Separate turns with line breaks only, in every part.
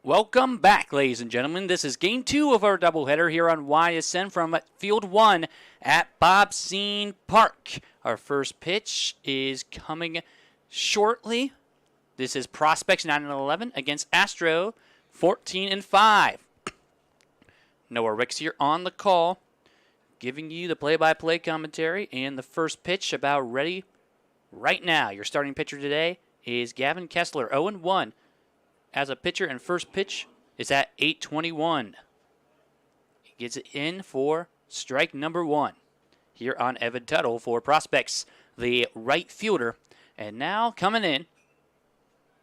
Welcome back, ladies and gentlemen. This is game 2 of our doubleheader here on YSN from Field 1 at Bobsine Park. Our first pitch is coming shortly. This is Prospects 9-11 against Astro 14-5. Noah Ricks here on the call, giving you the play-by-play commentary and the first pitch about ready right now. Your starting pitcher today is Gavin Kessler, 0-1. As a pitcher, and first pitch is at 8:21. He gets it in for strike number 1 here on Evan Tuttle for Prospects, the right fielder. And now coming in,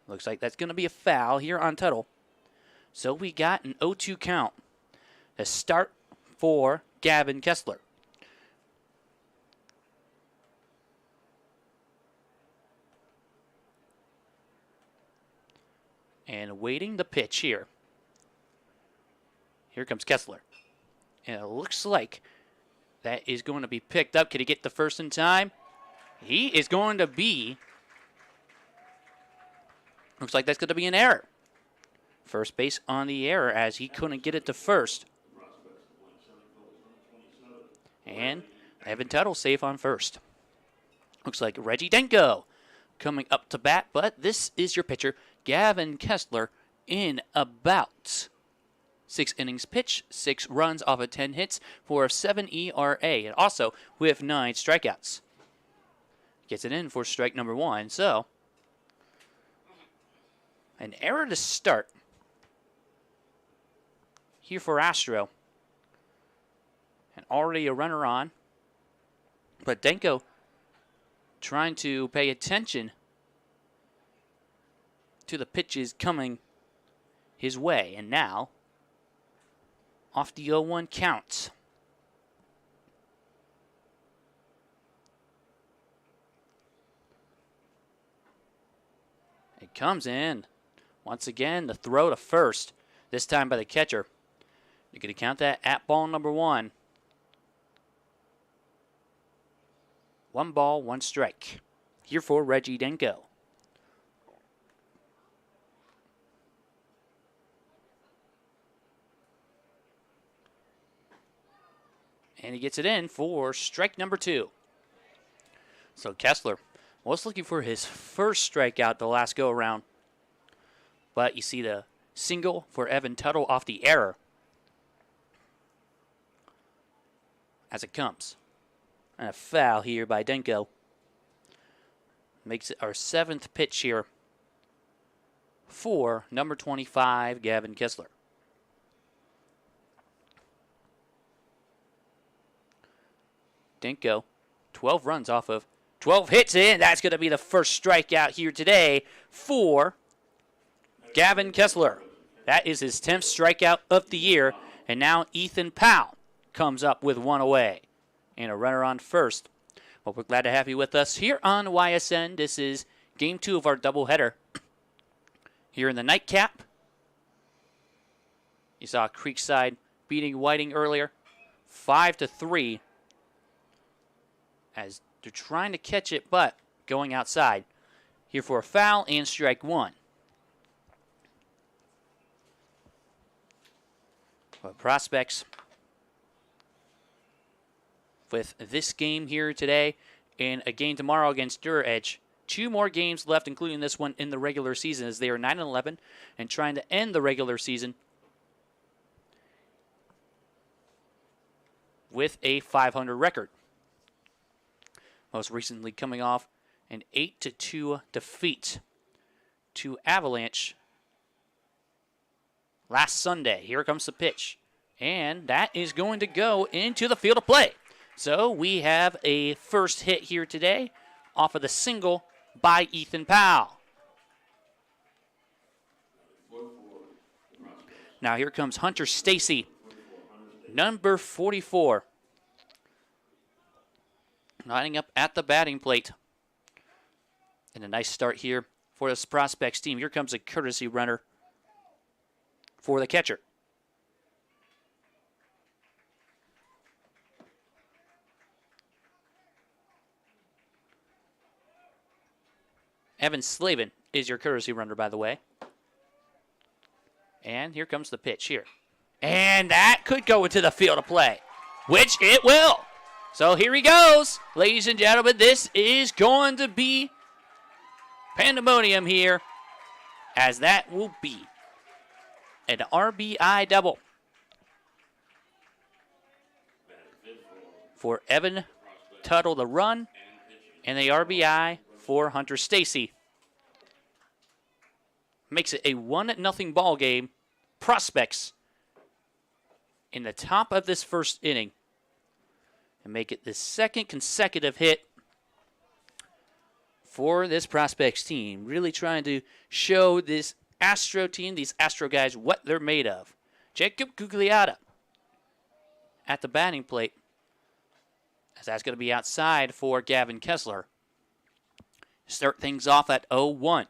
looks like that's going to be a foul here on Tuttle. So we got an 0-2 count. A start for Gavin Kessler. And waiting the pitch here. Here comes Kessler. And it looks like that is going to be picked up. Can he get the first in time? He is going to be. Looks like that's going to be an error. First base on the error as he couldn't get it to first. And Evan Tuttle safe on first. Looks like Reggie Denko coming up to bat, but this is your pitcher, Gavin Kessler, in about 6 innings pitched, 6 runs off of 10 hits for a 7 ERA, and also with 9 strikeouts. Gets it in for strike number 1, so an error to start here for Astro. And already a runner on, but Denko trying to pay attention to the pitches coming his way. And now, off the 0-1 count. It comes in. Once again, the throw to first, this time by the catcher. You're going to count that at ball number 1. 1 ball, 1 strike. Here for Reggie Denko. And he gets it in for strike number 2. So Kessler was looking for his first strikeout the last go-around. But you see the single for Evan Tuttle off the error as it comes. And a foul here by Denko. Makes it our 7th pitch here for number 25, Gavin Kessler. Denko, 12 runs off of 12 hits in. That's going to be the first strikeout here today for Gavin Kessler. That is his 10th strikeout of the year. And now Ethan Powell comes up with 1 away. And a runner on first. Well, we're glad to have you with us here on YSN. This is game 2 of our doubleheader. Here in the nightcap. You saw Creekside beating Whiting earlier. 5-3. As they're trying to catch it, but going outside. Here for a foul and strike 1. But Prospects with this game here today and a game tomorrow against Dura Edge. 2 more games left, including this one in the regular season, as they are 9-11 and trying to end the regular season with a .500 record. Most recently coming off an 8-2 defeat to Avalanche last Sunday. Here comes the pitch. And that is going to go into the field of play. So we have a first hit here today off of the single by Ethan Powell. Now here comes Hunter Stacy, number 44. Lining up at the batting plate. And a nice start here for this Prospects team. Here comes a courtesy runner for the catcher. Evan Slavin is your courtesy runner, by the way. And here comes the pitch here. And that could go into the field of play, which it will. So here he goes. Ladies and gentlemen, this is going to be pandemonium here, as that will be an RBI double for Evan Tuttle, the run, and the RBI for Hunter Stacy. Makes it a 1-0 ball game. Prospects in the top of this first inning, and make it the second consecutive hit for this Prospects team. Really trying to show this Astro team, these Astro guys, what they're made of. Jacob Gugliotta at the batting plate, as that's going to be outside for Gavin Kessler. Start things off at 0-1.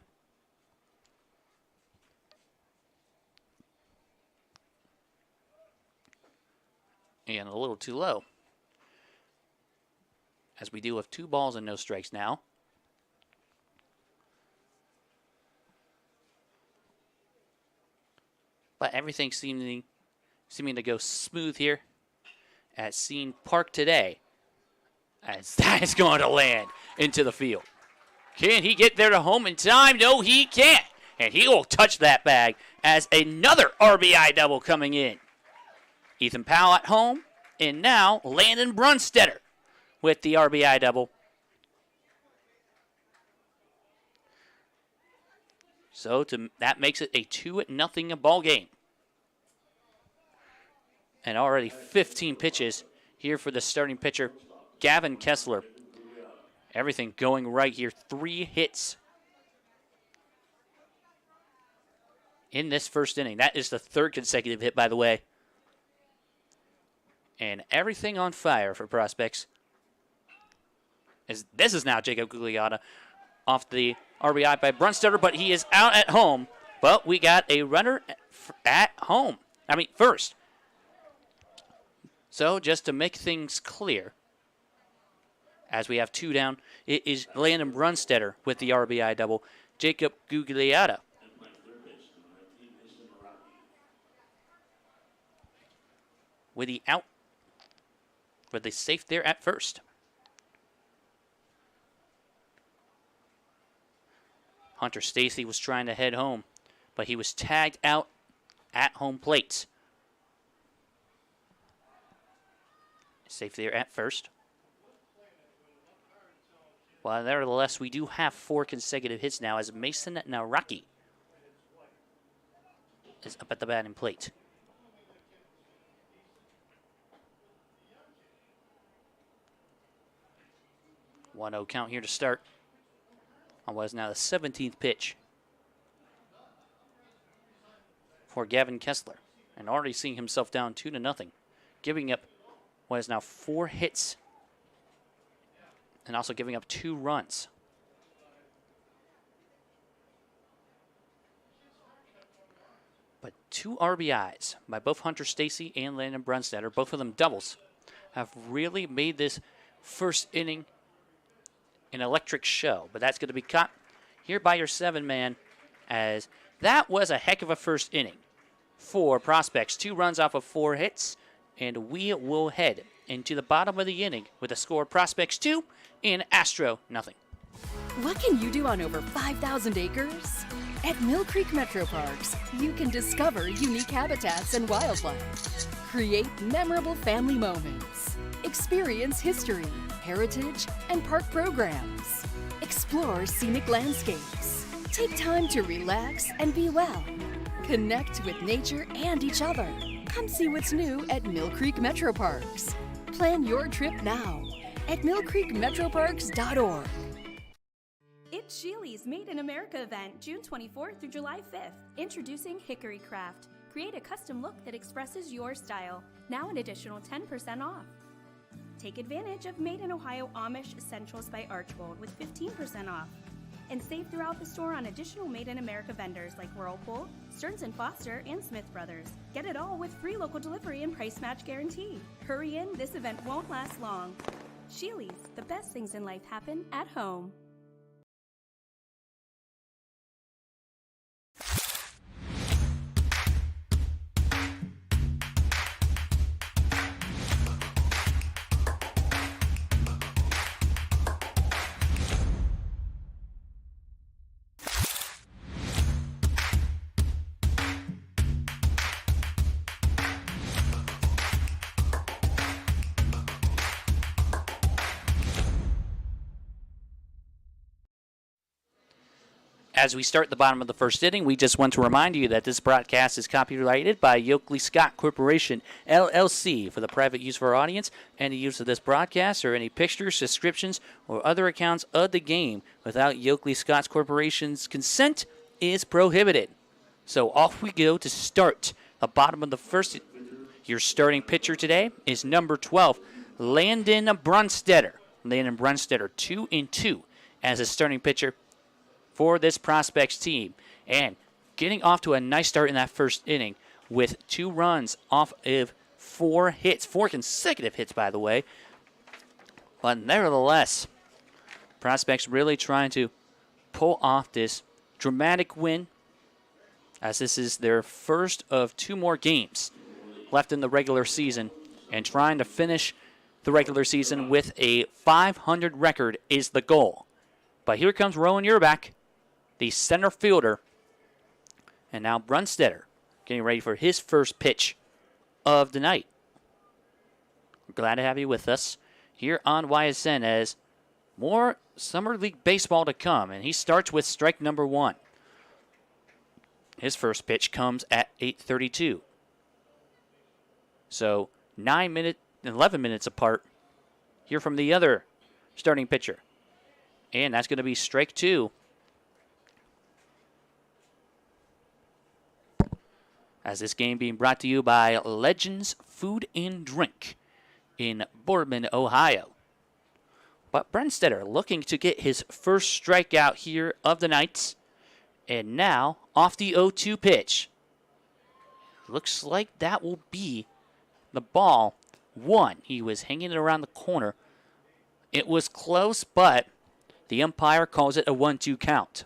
And a little too low, as we do have 2 balls and no strikes now. But everything seeming to go smooth here at Scene Park today, as that is going to land into the field. Can he get there to home in time? No, he can't. And he will touch that bag as another RBI double coming in. Ethan Powell at home, and now Landon Brunstetter with the RBI double. So that makes it a 2-0 ball game. And already 15 pitches here for the starting pitcher, Gavin Kessler. Everything going right here. 3 hits in this first inning. That is the 3rd consecutive hit, by the way. And everything on fire for Prospects. This is now Jacob Gugliotta off the RBI by Brunstetter, but he is out at home. But we got a runner at home. First. So just to make things clear, as we have 2 down, it is Landon Brunstetter with the RBI double. Jacob Gugliotta with the out. With the safe there at first. Hunter Stacy was trying to head home, but he was tagged out at home plate. Safe there at first. Well, nevertheless, we do have 4 consecutive hits now, as Mason Naraki is up at the batting plate. 1-0 count here to start on what is now the 17th pitch for Gavin Kessler. And already seeing himself down 2-0, giving up what is now 4 hits and also giving up 2 runs. But 2 RBIs by both Hunter Stacy and Landon Brunstetter, both of them doubles, have really made this first inning an electric show. But that's going to be caught here by your 7-man, as that was a heck of a first inning for Prospects. 2 runs off of 4 hits, and we will head into the bottom of the inning with a score Prospects 2 and Astro nothing.
What can you do on over 5,000 acres? At Mill Creek Metro Parks, you can discover unique habitats and wildlife, create memorable family moments, experience history, heritage, and park programs, explore scenic landscapes, take time to relax and be well, connect with nature and each other. Come see what's new at Mill Creek Metro Parks. Plan your trip now at millcreekmetroparks.org.
It's Sheely's Made in America event, June 24th through July 5th. Introducing Hickory Craft. Create a custom look that expresses your style. Now an additional 10% off. Take advantage of Made in Ohio Amish Essentials by Archbold with 15% off. And save throughout the store on additional Made in America vendors like Whirlpool, Stearns & Foster, and Smith Brothers. Get it all with free local delivery and price match guarantee. Hurry in, this event won't last long. Sheely's, the best things in life happen at home.
As we start the bottom of the first inning, we just want to remind you that this broadcast is copyrighted by Yoakley Scott Corporation, LLC, for the private use of our audience. Any use of this broadcast or any pictures, descriptions, or other accounts of the game without Yoakley Scott Corporation's consent is prohibited. So off we go to start the bottom of the first. Your starting pitcher today is number 12, Landon Brunstetter. Landon Brunstetter, 2-2 as a starting pitcher for this prospects team. And getting off to a nice start in that first inning with 2 runs off of 4 hits. 4 consecutive hits, by the way. But nevertheless, prospects really trying to pull off this dramatic win, as this is their first of 2 more games left in the regular season, and trying to finish the regular season with a 500 record is the goal. But here comes Rowan Urbach, the center fielder, and now Brunstetter getting ready for his first pitch of the night. We're glad to have you with us here on YSN as more Summer League baseball to come, and he starts with strike number 1. His first pitch comes at 8:32. So 11 minutes apart here from the other starting pitcher. And that's going to be strike 2. As this game being brought to you by Legends Food and Drink in Boardman, Ohio. But Brunstetter looking to get his first strikeout here of the night. And now off the 0-2 pitch. Looks like that will be the ball 1. He was hanging it around the corner. It was close, but the umpire calls it a 1-2 count.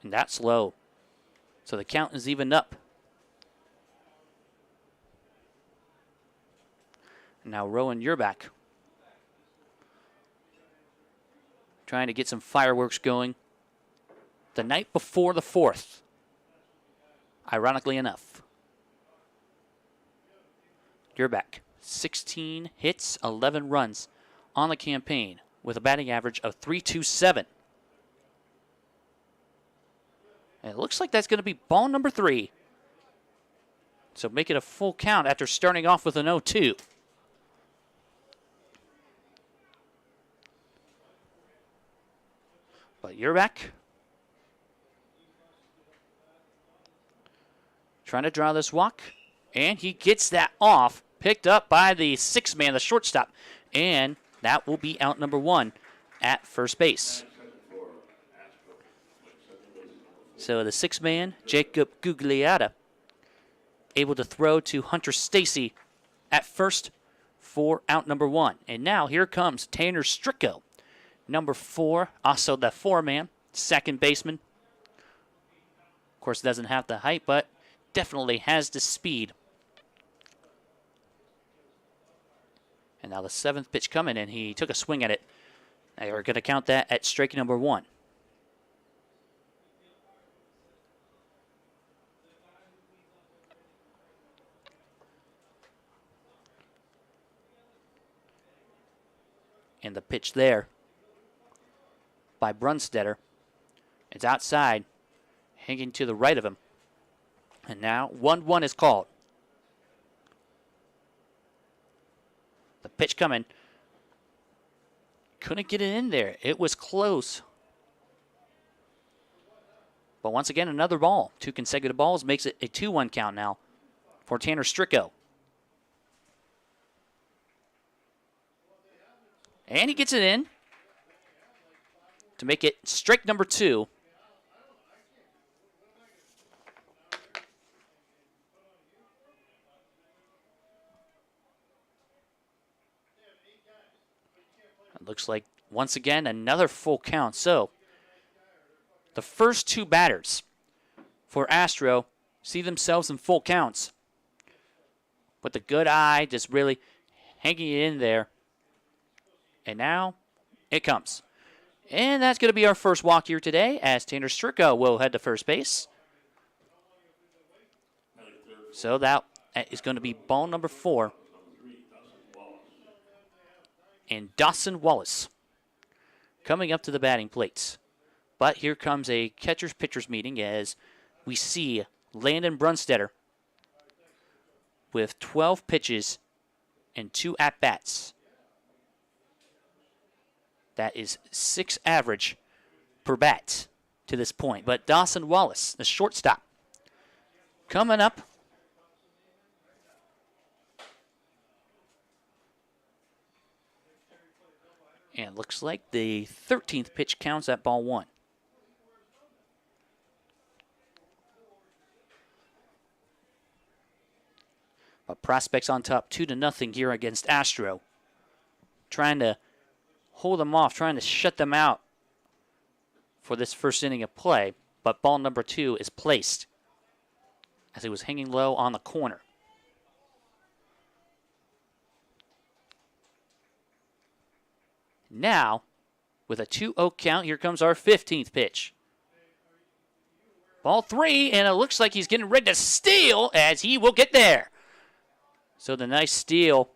And that's low. So the count is even up. Now Rowan Urbach trying to get some fireworks going the night before the 4th. Ironically enough. Urbach, 16 hits, 11 runs on the campaign with a batting average of .327. And it looks like that's going to be ball number 3. So make it a full count after starting off with an 0-2. But Urbach trying to draw this walk. And he gets that off. Picked up by the 6th man, the shortstop. And that will be out number 1 at first base. So the 6th man, Jacob Gugliotta, able to throw to Hunter Stacy at first for out number 1. And now here comes Tanner Stricko, number 4, also the 4-man, second baseman. Of course, doesn't have the height, but definitely has the speed. And now the 7th pitch coming, and he took a swing at it. They are going to count that at strike number 1. And the pitch there by Brunstetter. It's outside, hanging to the right of him. And now 1-1 is called. The pitch coming. Couldn't get it in there. It was close. But once again, another ball. 2 consecutive balls makes it a 2-1 count now for Tanner Stricko. And he gets it in to make it strike number 2. It looks like, once again, another full count. So, the first 2 batters for Astro see themselves in full counts. With the good eye just really hanging it in there. And now it comes. And that's going to be our first walk here today as Tanner Stricko will head to first base. So that is going to be ball number 4. and Dawson Wallace coming up to the batting plates. But here comes a catchers-pitchers meeting as we see Landon Brunstetter with 12 pitches and 2 at-bats. That is 6 average per bat to this point. But Dawson Wallace, the shortstop, coming up. And looks like the 13th pitch counts at ball 1. But prospects on top 2-0 here against Astro. Trying to hold them off, trying to shut them out for this first inning of play. But ball number 2 is placed as he was hanging low on the corner. Now, with a 2-0 count, here comes our 15th pitch. Ball 3, and it looks like he's getting ready to steal as he will get there. So the nice steal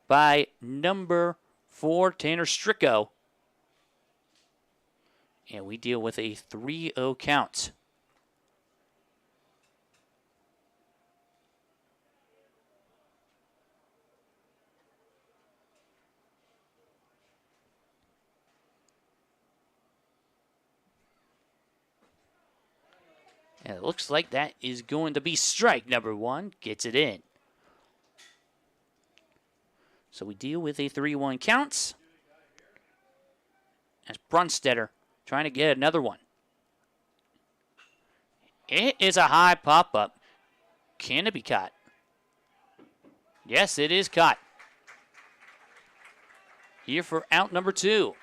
by number 4, Tanner Stricko. And we deal with a 3-0 count. And it looks like that is going to be strike number 1. Gets it in. So we deal with a 3-1 count. As Brunstetter trying to get another one. It is a high pop-up. Can it be caught? Yes, it is caught. Here for out number 2.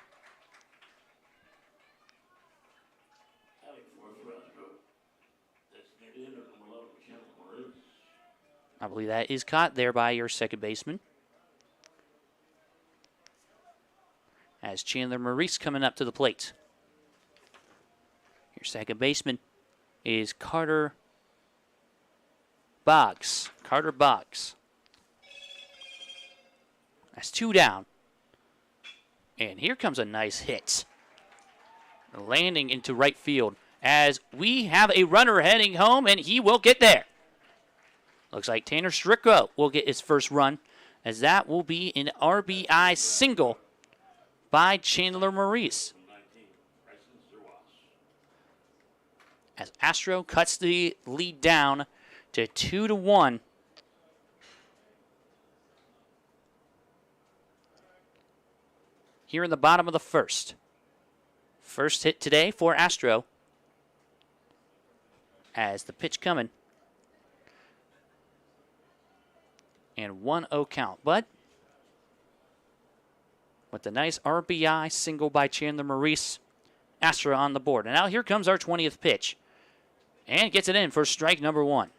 I believe that is caught there by your second baseman. As Chandler Maurice coming up to the plate. Your second baseman is Carter Boggs. Carter Boggs. That's 2 down. And here comes a nice hit. Landing into right field as we have a runner heading home, and he will get there. Looks like Tanner Stricko will get his first run, as that will be an RBI single by Chandler Maurice. As Astro cuts the lead down to 2-1. Here in the bottom of the first. First hit today for Astro. As the pitch coming. And 1-0 count. But with the nice RBI single by Chandler Maurice, Astro on the board. And now here comes our 20th pitch. And gets it in for strike number 1.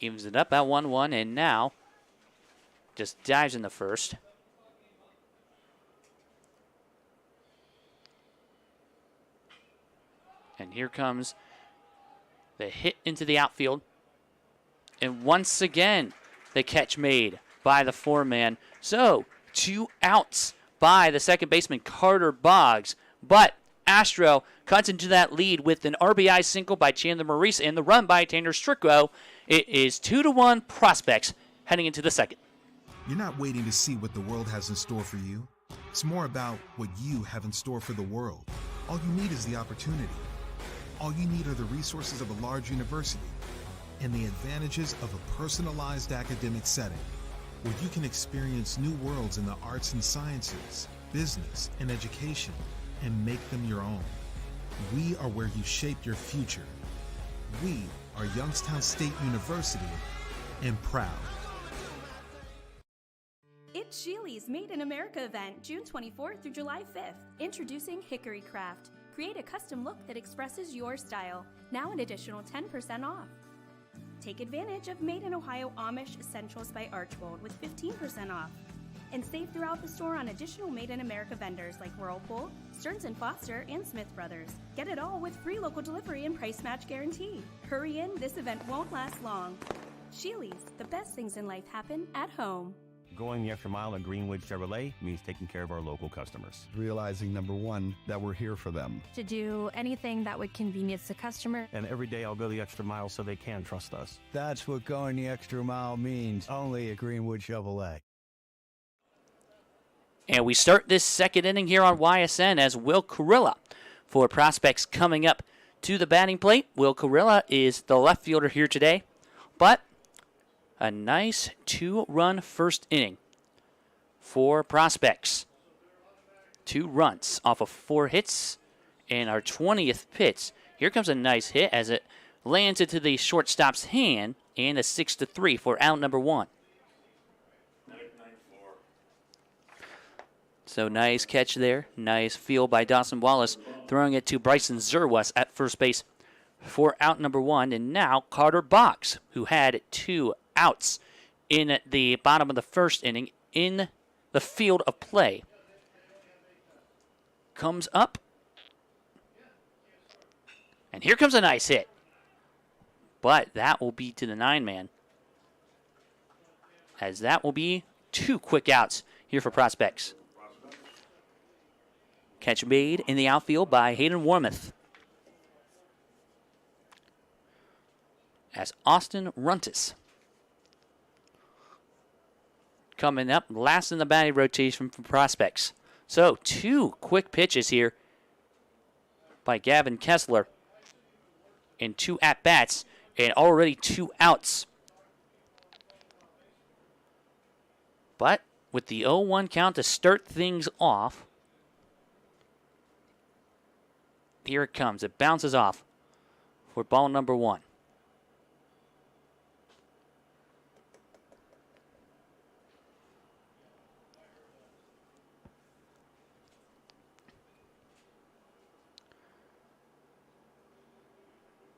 Evens it up at 1-1, and now just dives in the first. And here comes the hit into the outfield. And once again, the catch made by the 4-man. So, 2 outs by the second baseman, Carter Boggs. But Astro cuts into that lead with an RBI single by Chandler Maurice and the run by Tanner Stricko. It is 2-1 prospects heading into the second.
You're not waiting to see what the world has in store for you. It's more about what you have in store for the world. All you need is the opportunity. All you need are the resources of a large university and the advantages of a personalized academic setting where you can experience new worlds in the arts and sciences, business, and education and make them your own. We are where you shape your future. We are Youngstown State University, and proud.
It's Sheely's Made in America event, June 24th through July 5th. Introducing Hickory Craft. Create a custom look that expresses your style. Now an additional 10% off. Take advantage of Made in Ohio Amish Essentials by Archbold with 15% off. And save throughout the store on additional Made in America vendors like Whirlpool, Stearns & Foster, and Smith Brothers. Get it all with free local delivery and price match guarantee. Hurry in, this event won't last long. Sheely's, the best things in life happen at home.
Going the extra mile at Greenwood Chevrolet means taking care of our local customers.
Realizing, number one, that we're here for them.
To do anything that would convenience the customer.
And every day I'll go the extra mile so they can trust us.
That's what going the extra mile means, only at Greenwood Chevrolet.
And we start this second inning here on YSN as Will Carilla for Prospects coming up to the batting plate. Will Carilla is the left fielder here today, but a nice 2-run first inning for Prospects. 2 runs off of 4 hits, and our 20th pitch. Here comes a nice hit as it lands into the shortstop's hand, and a 6-3 for out number 1. So nice catch there. Nice field by Dawson Wallace, throwing it to Bryson Zerwas at first base for out number 1. And now Carter Box, who had 2 outs in the bottom of the first inning in the field of play, comes up. And here comes a nice hit. But that will be to the 9-man, as that will be 2 quick outs here for Prospects. Catch made in the outfield by Hayden Warmoth. As Austin Runtis coming up last in the batting rotation for Prospects. So 2 quick pitches here by Gavin Kessler in 2 at-bats and already 2 outs. But with the 0-1 count to start things off, here it comes. It bounces off for ball number 1.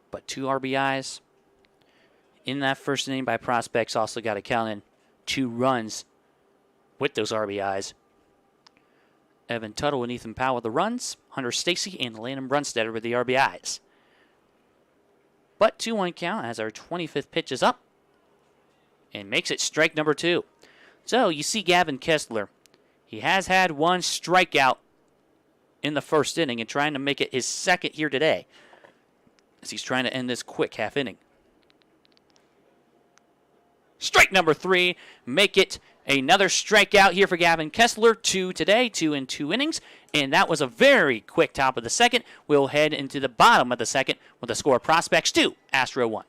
But 2 RBIs in that first inning by Prospects. Also got to count in 2 runs with those RBIs. Evan Tuttle and Ethan Powell with the runs. Hunter Stacy and Landon Brunstetter with the RBIs. But 2-1 count as our 25th pitch is up and makes it strike number 2. So you see Gavin Kessler. He has had 1 strikeout in the first inning and trying to make it his second here today, as he's trying to end this quick half inning. Strike number 3, make it another strikeout here for Gavin Kessler. 2 today, 2 in 2 innings, and that was a very quick top of the second. We'll head into the bottom of the second with a score of Prospects 2, Astro 1.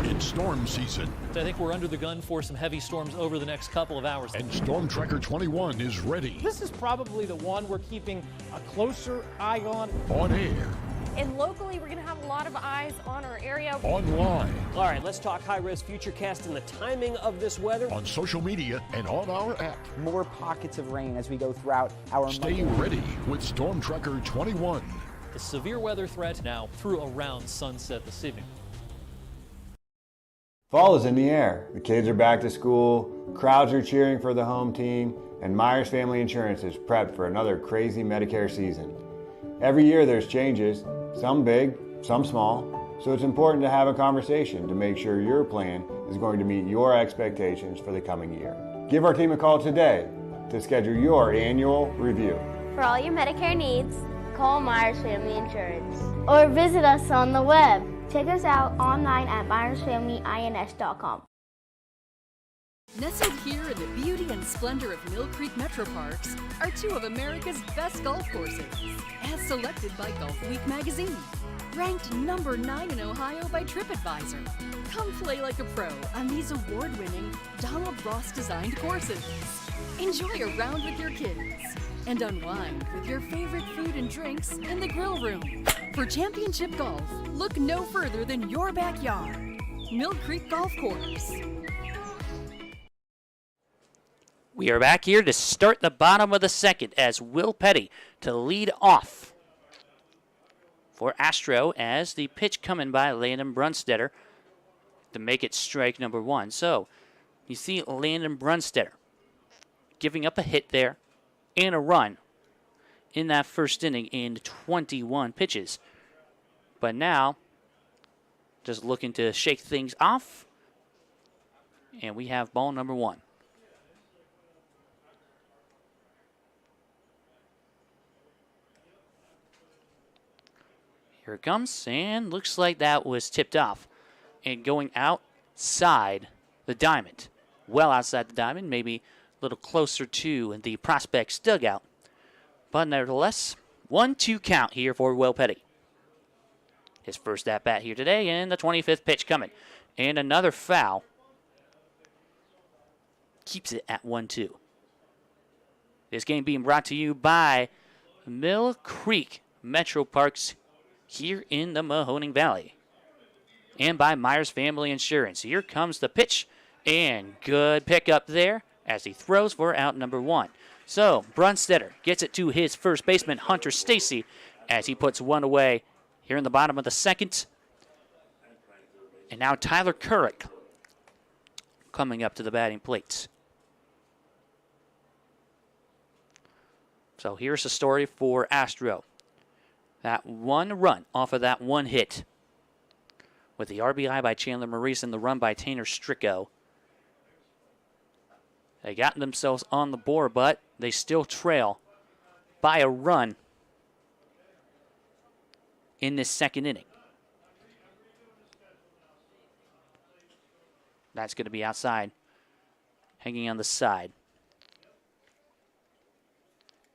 It's storm season.
I think we're under the gun for some heavy storms over the next couple of hours.
And Storm Tracker 21 is ready.
This is probably the one we're keeping a closer eye on.
On air.
And locally, we're going to have a lot of eyes on our area.
Online.
All right, let's talk high-risk futurecast and the timing of this weather.
On social media and on our app.
More pockets of rain as we go throughout our
Stay ready with Storm Tracker 21.
The severe weather threat now through around sunset this evening.
Fall is in the air. The kids are back to school, crowds are cheering for the home team, and Myers Family Insurance is prepped for another crazy Medicare season. Every year there's changes, some big, some small, so it's important to have a conversation to make sure your plan is going to meet your expectations for the coming year. Give our team a call today to schedule your annual review.
For all your Medicare needs, call Myers Family Insurance or visit us on the web. Check us out online at myersfamilyins.com.
Nestled here in the beauty and splendor of Mill Creek Metro Parks are 2 of America's best golf courses, as selected by Golf Week magazine. Ranked number 9 in Ohio by TripAdvisor. Come play like a pro on these award-winning Donald Ross-designed courses. Enjoy a round with your kids and unwind with your favorite food and drinks in the grill room. For championship golf, look no further than your backyard. Mill Creek Golf Course.
We are back here to start the bottom of the second as Will Petty to lead off for Astro as the pitch coming by Landon Brunstetter to make it strike number 1. So you see Landon Brunstetter giving up a hit there and a run in that first inning in 21 pitches. But now, just looking to shake things off. And we have ball number 1. Here it comes, and looks like that was tipped off. And going outside the diamond. Well outside the diamond, maybe a little closer to the prospect's dugout. But nevertheless, 1-2 count here for Will Petty. His first at-bat here today, and the 25th pitch coming. And another foul. Keeps it at 1-2. This game being brought to you by Mill Creek Metro Parks here in the Mahoning Valley. And by Myers Family Insurance. Here comes the pitch, and good pickup there as he throws for out number 1. So Brunstetter gets it to his first baseman, Hunter Stacy, as he puts one away here in the bottom of the second. And now Tyler Couric coming up to the batting plate. So here's the story for Astro. That one run off of that one hit with the RBI by Chandler Maurice and the run by Tanner Stricko. They got themselves on the board, but they still trail by a run in this second inning. That's going to be outside, hanging on the side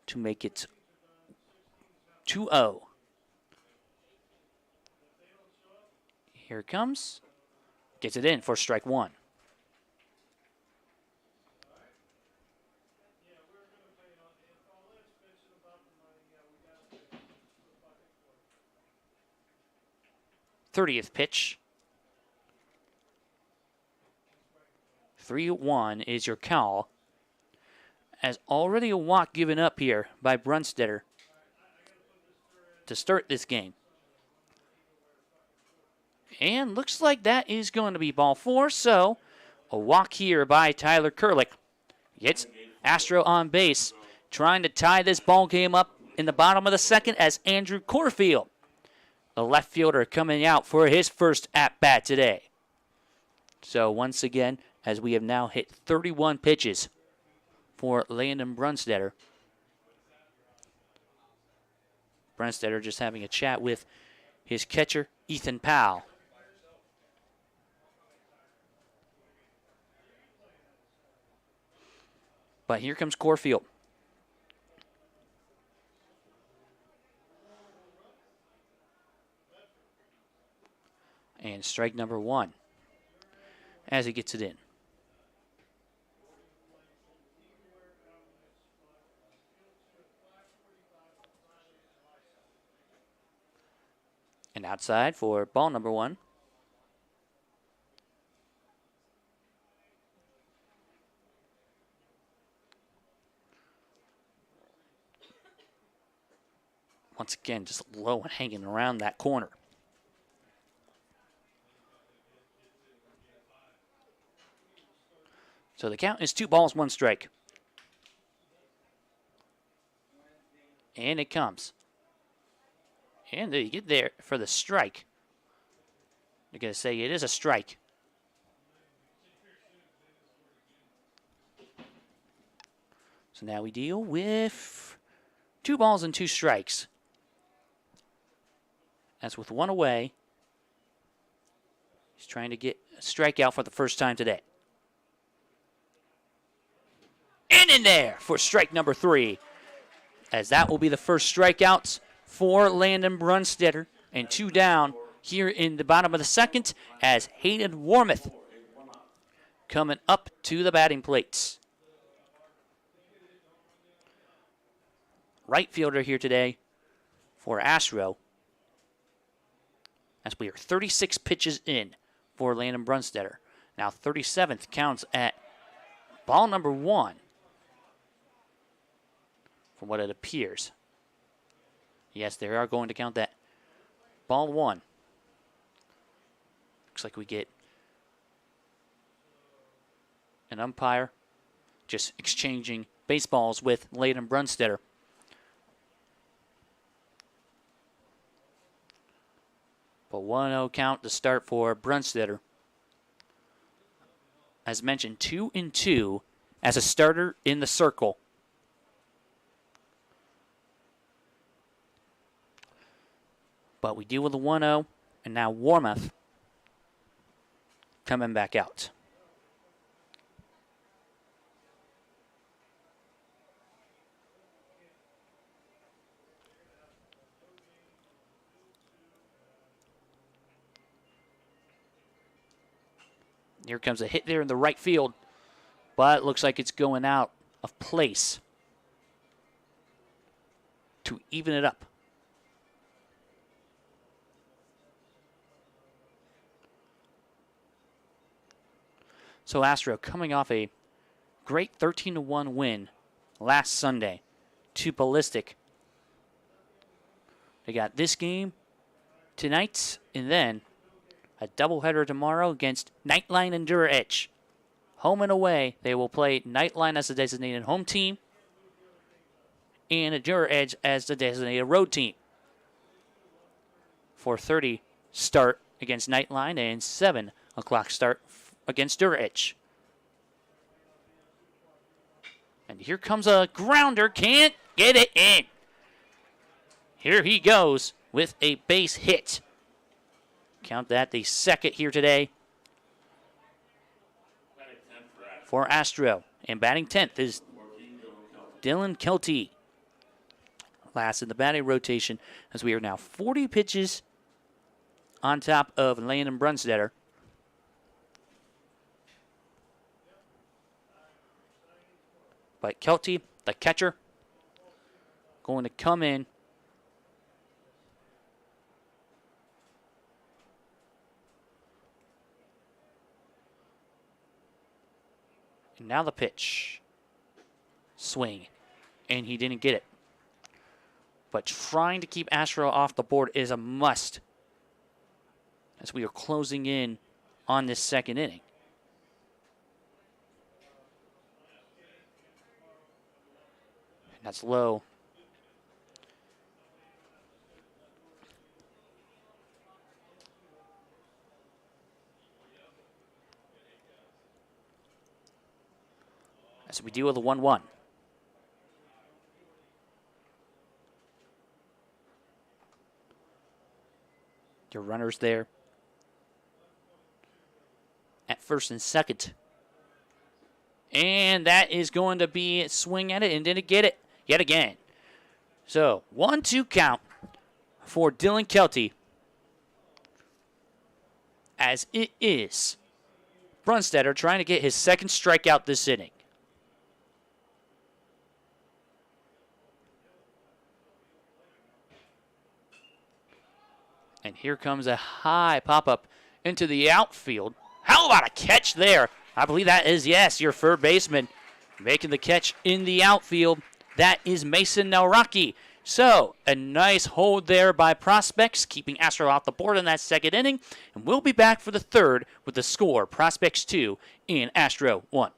to make it 2-0. Here it comes. Gets it in for strike 1. '30th pitch. 3-1 is your call. As already a walk given up here by Brunstetter to start this game. And looks like that is going to be ball 4, so a walk here by Tyler Kurlick. Gets Astro on base, trying to tie this ball game up in the bottom of the second as Andrew Corfield, the left fielder, coming out for his first at-bat today. So once again, as we have now hit 31 pitches for Landon Brunstetter. Brunstetter just having a chat with his catcher, Ethan Powell. But here comes Corfield. And strike number 1 as he gets it in. And outside for ball number 1. Once again, just low and hanging around that corner. So the count is 2 balls, 1 strike. And it comes. And they get there for the strike. They're going to say it is a strike. So now we deal with 2 balls and 2 strikes. As with 1 away, he's trying to get a strikeout for the first time today. And in there for strike number 3. As that will be the first strikeouts for Landon Brunstetter. And 2 down here in the bottom of the second as Hayden Warmoth coming up to the batting plates. Right fielder here today for Astro. As we are 36 pitches in for Landon Brunstetter. Now 37th counts at ball number 1. From what it appears. Yes, they are going to count that ball 1. Looks like we get an umpire just exchanging baseballs with Landon Brunstetter. But 1-0 count to start for Brunstetter. As mentioned, 2-2 as a starter in the circle. But we deal with a 1-0, and now Warmouth coming back out. Here comes a hit there in the right field, but it looks like it's going out of place to even it up. So Astro coming off a great 13-1 win last Sunday to Ballistic. They got this game tonight and then a doubleheader tomorrow against Nightline and Dura Edge. Home and away, they will play Nightline as the designated home team and Dura Edge as the designated road team. 4:30 start against Nightline and 7 o'clock start against Dura Edge. And here comes a grounder. Can't get it in. Here he goes with a base hit. Count that the second here today for Astro. And batting 10th is Dylan Kelty. Last in the batting rotation as we are now 40 pitches on top of Landon Brunstetter. But Kelty, the catcher, going to come in. And now the pitch. Swing. And he didn't get it. But trying to keep Astro off the board is a must as we are closing in on this second inning. That's low. As we deal with a 1-1. Your runners there at first and second. And that is going to be a swing at it and didn't get it yet again. So 1-2 count for Dylan Kelty as it is Brunstetter trying to get his second strikeout this inning. And here comes a high pop-up into the outfield. How about a catch there? I believe that is, yes, your third baseman making the catch in the outfield. That is Mason Nauraki. So, a nice hold there by Prospects, keeping Astro off the board in that second inning. And we'll be back for the third with the score, Prospects 2 and Astro 1.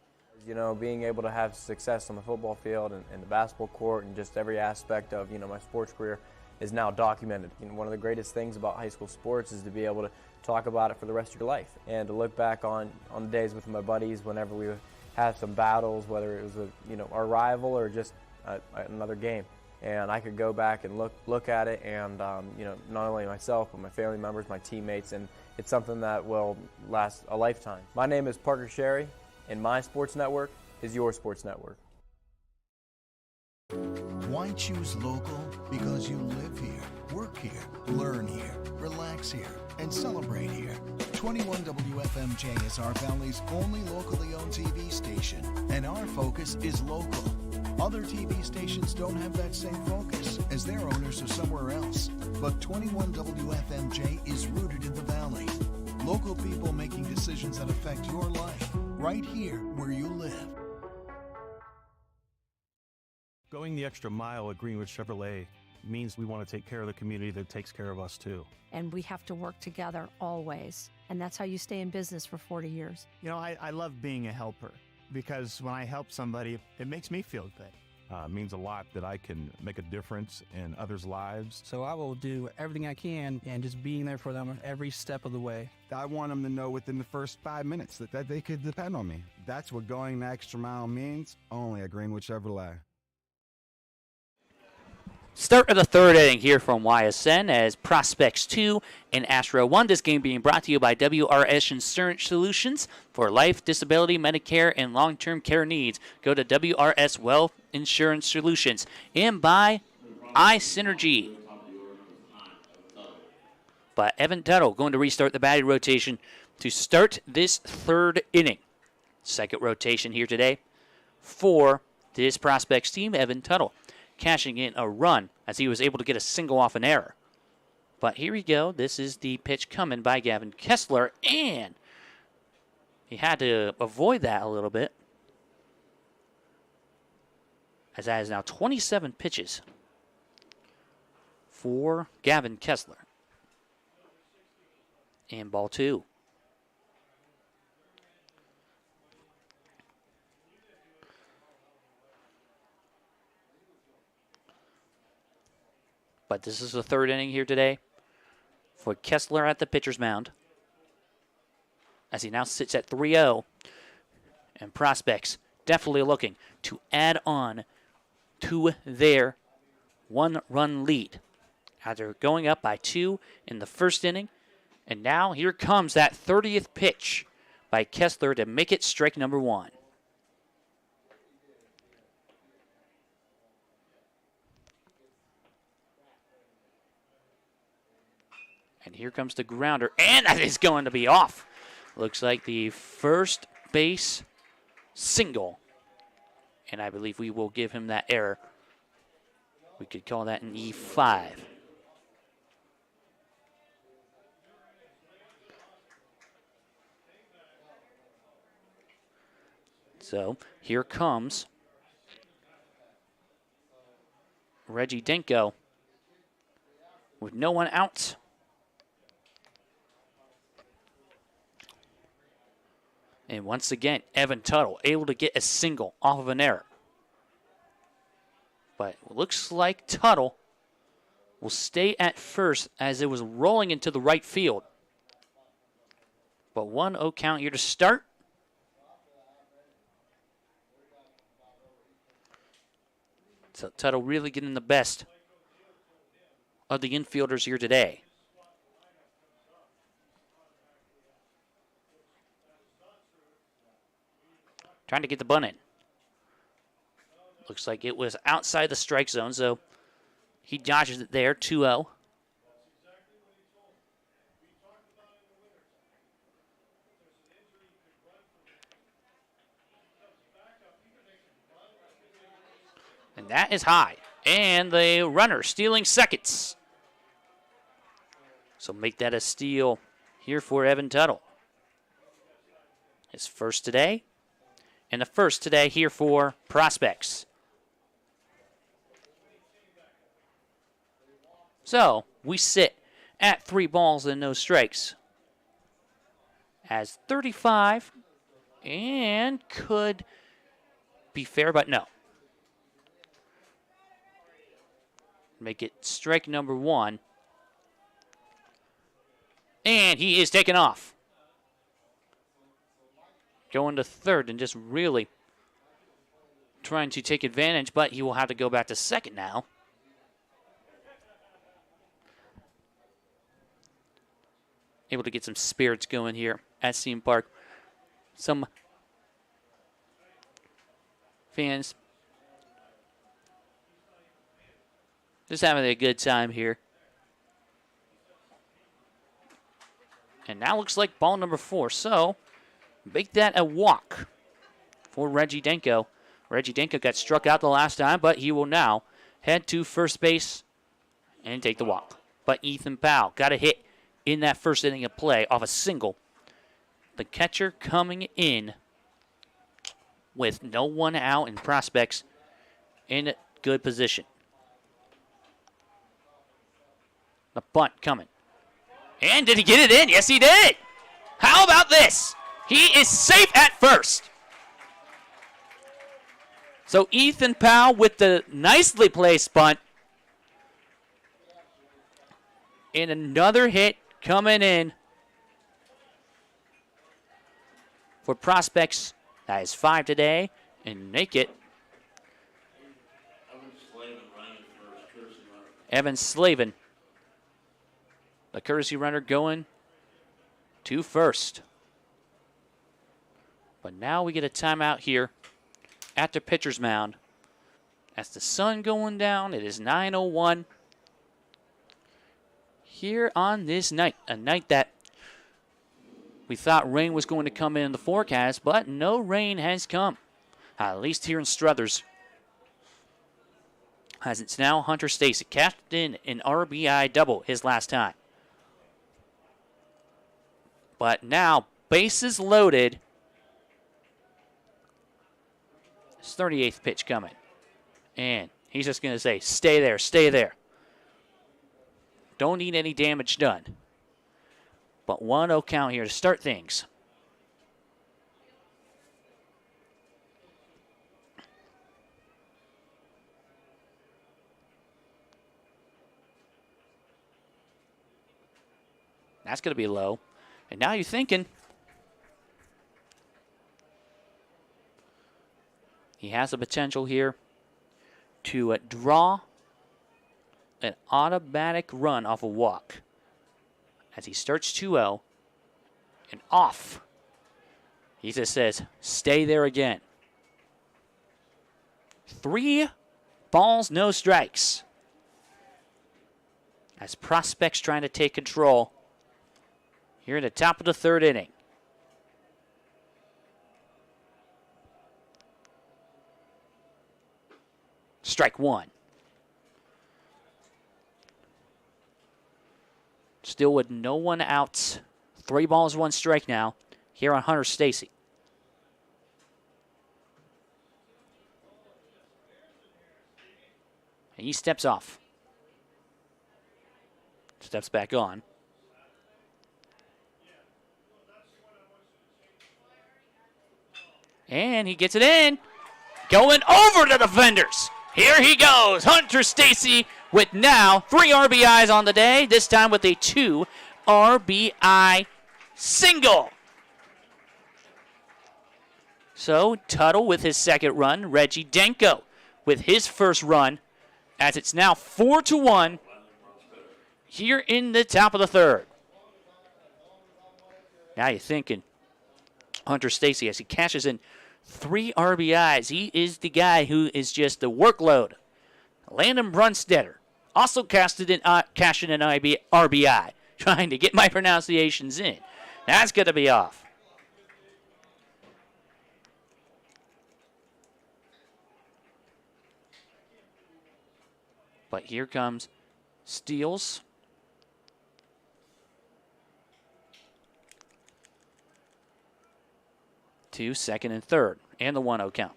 You know, being able to have success on the football field and the basketball court and just every aspect of, my sports career is now documented. One of the greatest things about high school sports is to be able to talk about it for the rest of your life and to look back on the days with my buddies whenever we had some battles, whether it was our rival or just another game. And I could go back and look at it and, not only myself, but my family members, my teammates, and it's something that will last a lifetime. My name is Parker Sherry, and my sports network is your sports network.
Why choose local? Because you live here, work here, learn here, relax here, and celebrate here. 21 WFMJ is our Valley's only locally owned TV station, and our focus is local. Other TV stations don't have that same focus, as their owners are somewhere else. But 21 WFMJ is rooted in the Valley. Local people making decisions that affect your life, right here where you live.
Going the extra mile at Greenwood Chevrolet means we want to take care of the community that takes care of us too.
And we have to work together always. And that's how you stay in business for 40 years.
I love being a helper because when I help somebody, it makes me feel good.
means a lot that I can make a difference in others' lives.
So I will do everything I can and just being there for them every step of the way.
I want them to know within the first 5 minutes that they could depend on me. That's what going the extra mile means, only at Greenwood Chevrolet.
Start of the third inning here from YSN as Prospects 2 and Astro 1. This game being brought to you by WRS Insurance Solutions for life, disability, Medicare, and long-term care needs. Go to WRS Wealth Insurance Solutions. And by iSynergy. But Evan Tuttle going to restart the batting rotation to start this third inning. Second rotation here today for this Prospects team, Evan Tuttle, cashing in a run as he was able to get a single off an error. But here we go. This is the pitch coming by Gavin Kessler, and he had to avoid that a little bit, as that is now 27 pitches for Gavin Kessler. And ball 2. But this is the third inning here today for Kessler at the pitcher's mound, as he now sits at 3-0. And Prospects definitely looking to add on to their one-run lead after going up by 2 in the first inning. And now here comes that 30th pitch by Kessler to make it strike number 1. And here comes the grounder, and that is going to be off. Looks like the first base single. And I believe we will give him that error. We could call that an E5. So here comes Reggie Denko with no one out. And once again, Evan Tuttle able to get a single off of an error. But it looks like Tuttle will stay at first as it was rolling into the right field. But 1-0 count here to start. So Tuttle really getting the best of the infielders here today. Trying to get the bunt in. Looks like it was outside the strike zone, so he dodges it there, 2-0. And that is high. And the runner stealing seconds. So make that a steal here for Evan Tuttle. His first today. And the first today here for Prospects. So we sit at 3 balls and no strikes. As 35 and could be fair, but no. Make it strike number 1. And he is taken off. Going to third and just really trying to take advantage, but he will have to go back to second now. Able to get some spirits going here at CM Park. Some fans just having a good time here. And now looks like ball number 4. So make that a walk for Reggie Denko. Reggie Denko got struck out the last time, but he will now head to first base and take the walk. But Ethan Powell got a hit in that first inning of play off a single. The catcher coming in with no one out and Prospects in good position. The bunt coming. And did he get it in? Yes, he did. How about this? He is safe at first. So Ethan Powell with the nicely placed bunt. And another hit coming in for Prospects. That is 5 today. And make it Evan Slavin, the courtesy runner, going to first. But now we get a timeout here at the pitcher's mound. As the sun going down, it is 9:01 here on this night. A night that we thought rain was going to come in the forecast, but no rain has come, at least here in Struthers. As it's now Hunter Stacy, cashed in an RBI double his last time. But now, bases loaded. His 38th pitch coming. And he's just going to say, stay there, stay there. Don't need any damage done. But 1-0 count here to start things. That's going to be low. And now you're thinking he has the potential here to draw an automatic run off a walk as he starts 2-0 and off. He just says, stay there again. 3 balls, no strikes. As Prospects trying to take control here at the top of the 3rd inning. Strike 1. Still with no one out. 3 balls, 1 strike now here on Hunter Stacy. And he steps off. Steps back on. And he gets it in. Going over the defenders. Here he goes. Hunter Stacy with now 3 RBIs on the day. This time with a 2 RBI single. So Tuttle with his 2nd run. Reggie Denko with his 1st run. As it's now 4-1 here in the top of the 3rd. Now you're thinking Hunter Stacy as he cashes in 3 RBIs. He is the guy who is just the workload. Landon Brunstetter also cashing in RBI. Trying to get my pronunciations in. That's going to be off. But here comes Steels. To 2nd and 3rd, and the 1-0 count.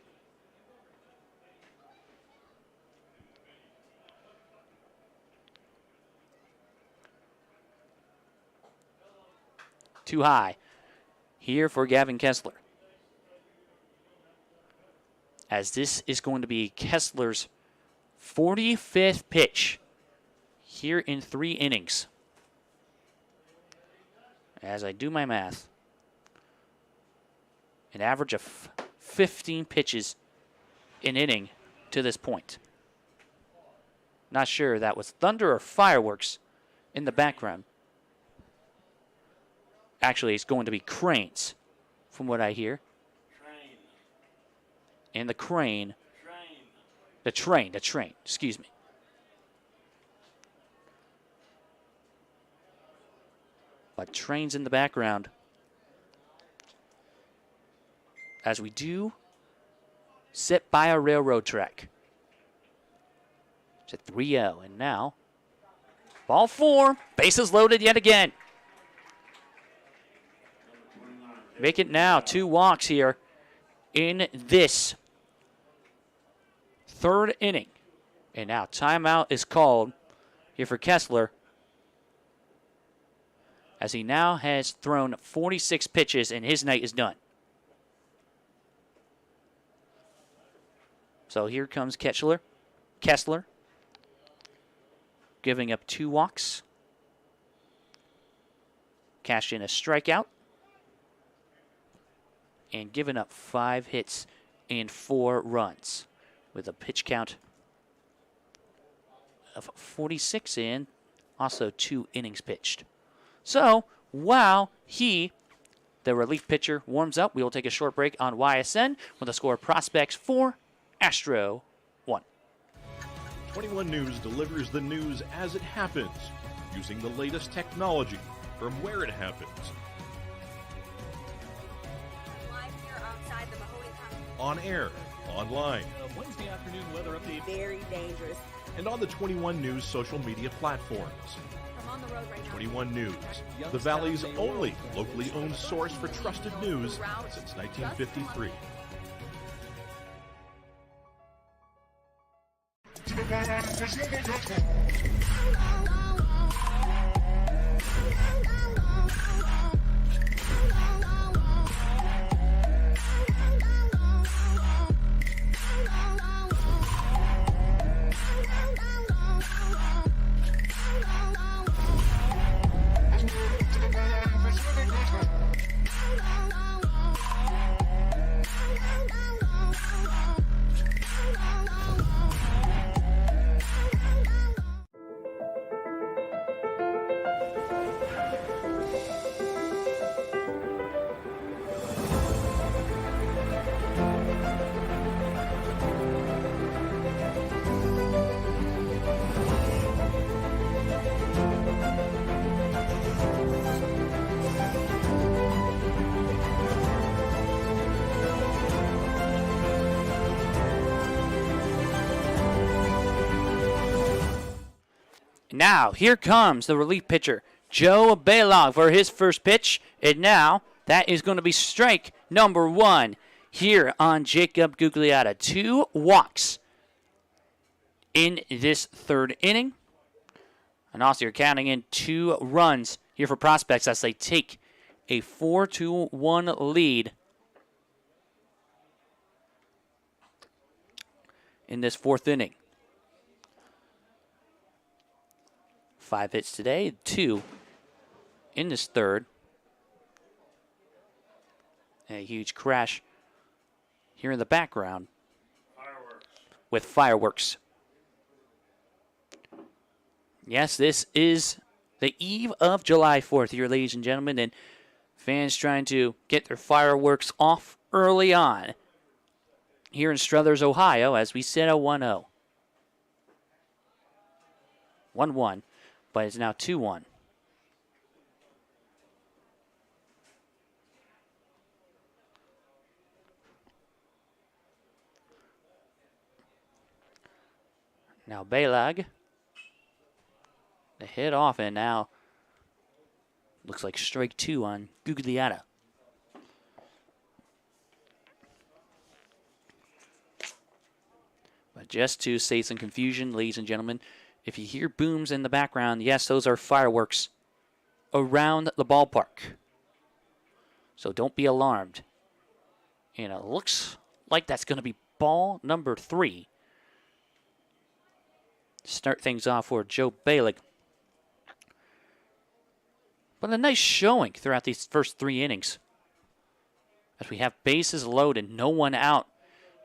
Too high here for Gavin Kessler. As this is going to be Kessler's 45th pitch here in 3 innings. As I do my math, an average of 15 pitches an inning to this point. Not sure that was thunder or fireworks in the background. Actually, it's going to be cranes, from what I hear. And the crane. The train, excuse me. But trains in the background. As we do sit by a railroad track. It's a 3-0, and now ball 4, bases loaded yet again. Make it now 2 walks here in this 3rd inning. And now timeout is called here for Kessler, as he now has thrown 46 pitches and his night is done. So here comes Kessler, giving up 2 walks. Cashed in a strikeout. And giving up 5 hits and 4 runs with a pitch count of 46 and also 2 innings pitched. So while the relief pitcher, warms up, we will take a short break on YSN with the score prospects for Astro 1.
21 News delivers the news as it happens, using the latest technology from where it happens. On air, online,
Wednesday afternoon weather update.
Very dangerous.
and on the 21 News social media platforms.
I'm on the road right now.
21 News, the Valley's only locally owned source for trusted news since 1953.
Now, here comes the relief pitcher, Joe Bailog, for his first pitch. And now, that is going to be strike number 1 here on Jacob Gugliotta. 2 walks in this 3rd inning. And also, you're counting in 2 runs here for prospects as they take a 4-1 lead in this 4th inning. 5 hits today, 2 in this 3rd. And a huge crash here in the background with fireworks. Yes, this is the eve of July 4th here, ladies and gentlemen, and fans trying to get their fireworks off early on here in Struthers, Ohio, as we set a 1-0. 1-1. But it's now 2-1. Now Balag, the hit off, and now looks like strike 2 on Gugliotta. But just to save some confusion, ladies and gentlemen, if you hear booms in the background, yes, those are fireworks around the ballpark. So don't be alarmed. And it looks like that's going to be ball number 3. Start things off for Joe Bailey. But a nice showing throughout these first 3 innings. As we have bases loaded, no one out,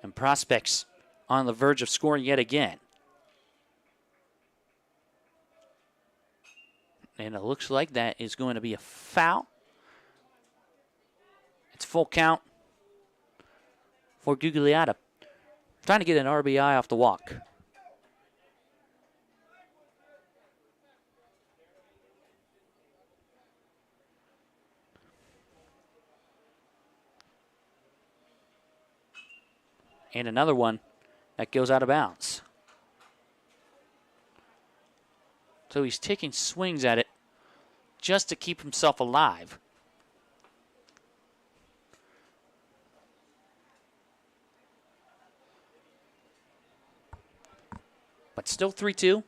and prospects on the verge of scoring yet again. And it looks like that is going to be a foul. It's full count for Gugliotta. Trying to get an RBI off the walk. And another one that goes out of bounds. So he's taking swings at it just to keep himself alive. But still 3-2.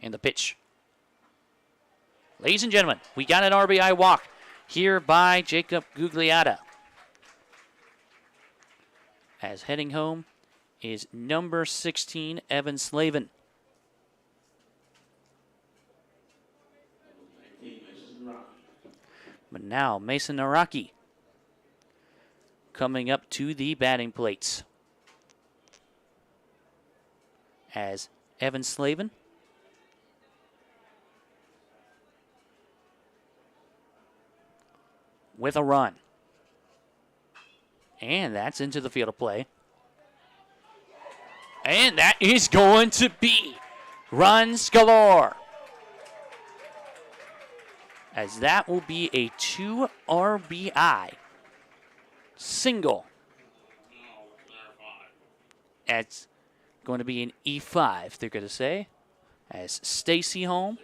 And the pitch. Ladies and gentlemen, we got an RBI walk here by Jacob Gugliotta. As heading home is number 16, Evan Slavin. But now Mason Naraki coming up to the batting plates. As Evan Slavin with a run. And that's into the field of play. And that is going to be runs galore. As that will be a 2 RBI single. It's going to be an E5, they're going to say, as Stacy home.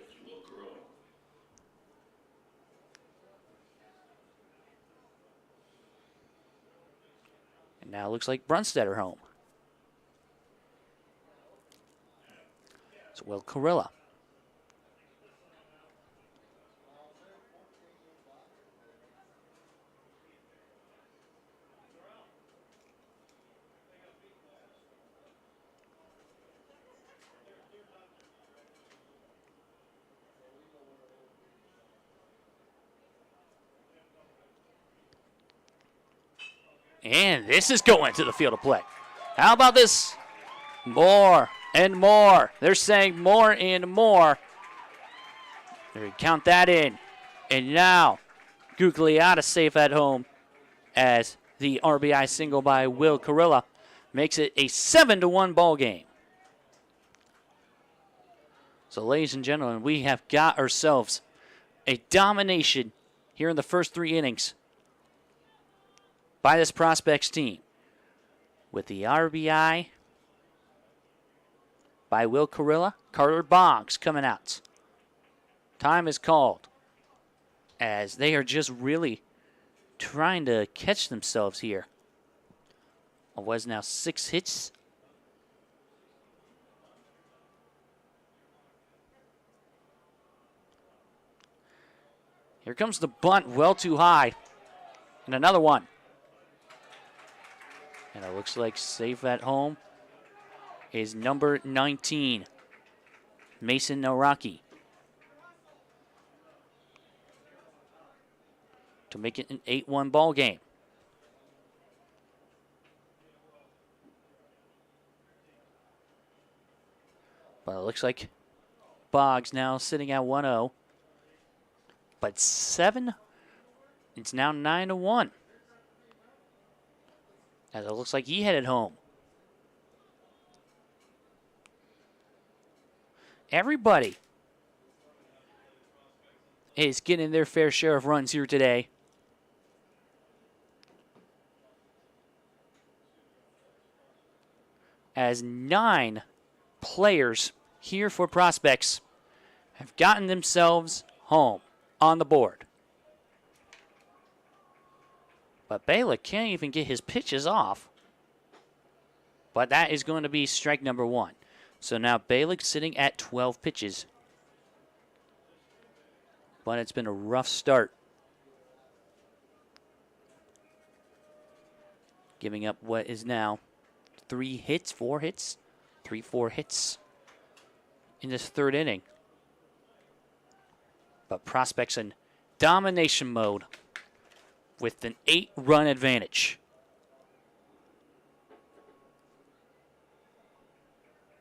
And now it looks like Brunstetter home. It's Will Carilla. And this is going to the field of play. How about this? More and more. They're saying more and more. They count that in. And now, Gugliotta safe at home as the RBI single by Will Carilla makes it a 7-1 ball game. So, ladies and gentlemen, we have got ourselves a domination here in the first 3 innings by this Prospects team, with the RBI by Will Carilla. Carter Boggs coming out. Time is called as they are just really trying to catch themselves here. It was now 6 hits. Here comes the bunt, well too high. And another one. And it looks like safe at home is number 19, Mason Naraki, to make it an 8-1 ball game. But it looks like Boggs now sitting at 1-0. But 7, it's now 9-1. As it looks like he headed home. Everybody is getting their fair share of runs here today. As 9 players here for Prospects have gotten themselves home on the board. But Baylor can't even get his pitches off. But that is going to be strike number 1. So now Baylor sitting at 12 pitches. But it's been a rough start. Giving up what is now 4 hits in this 3rd inning. But Prospects in domination mode with an 8-run advantage.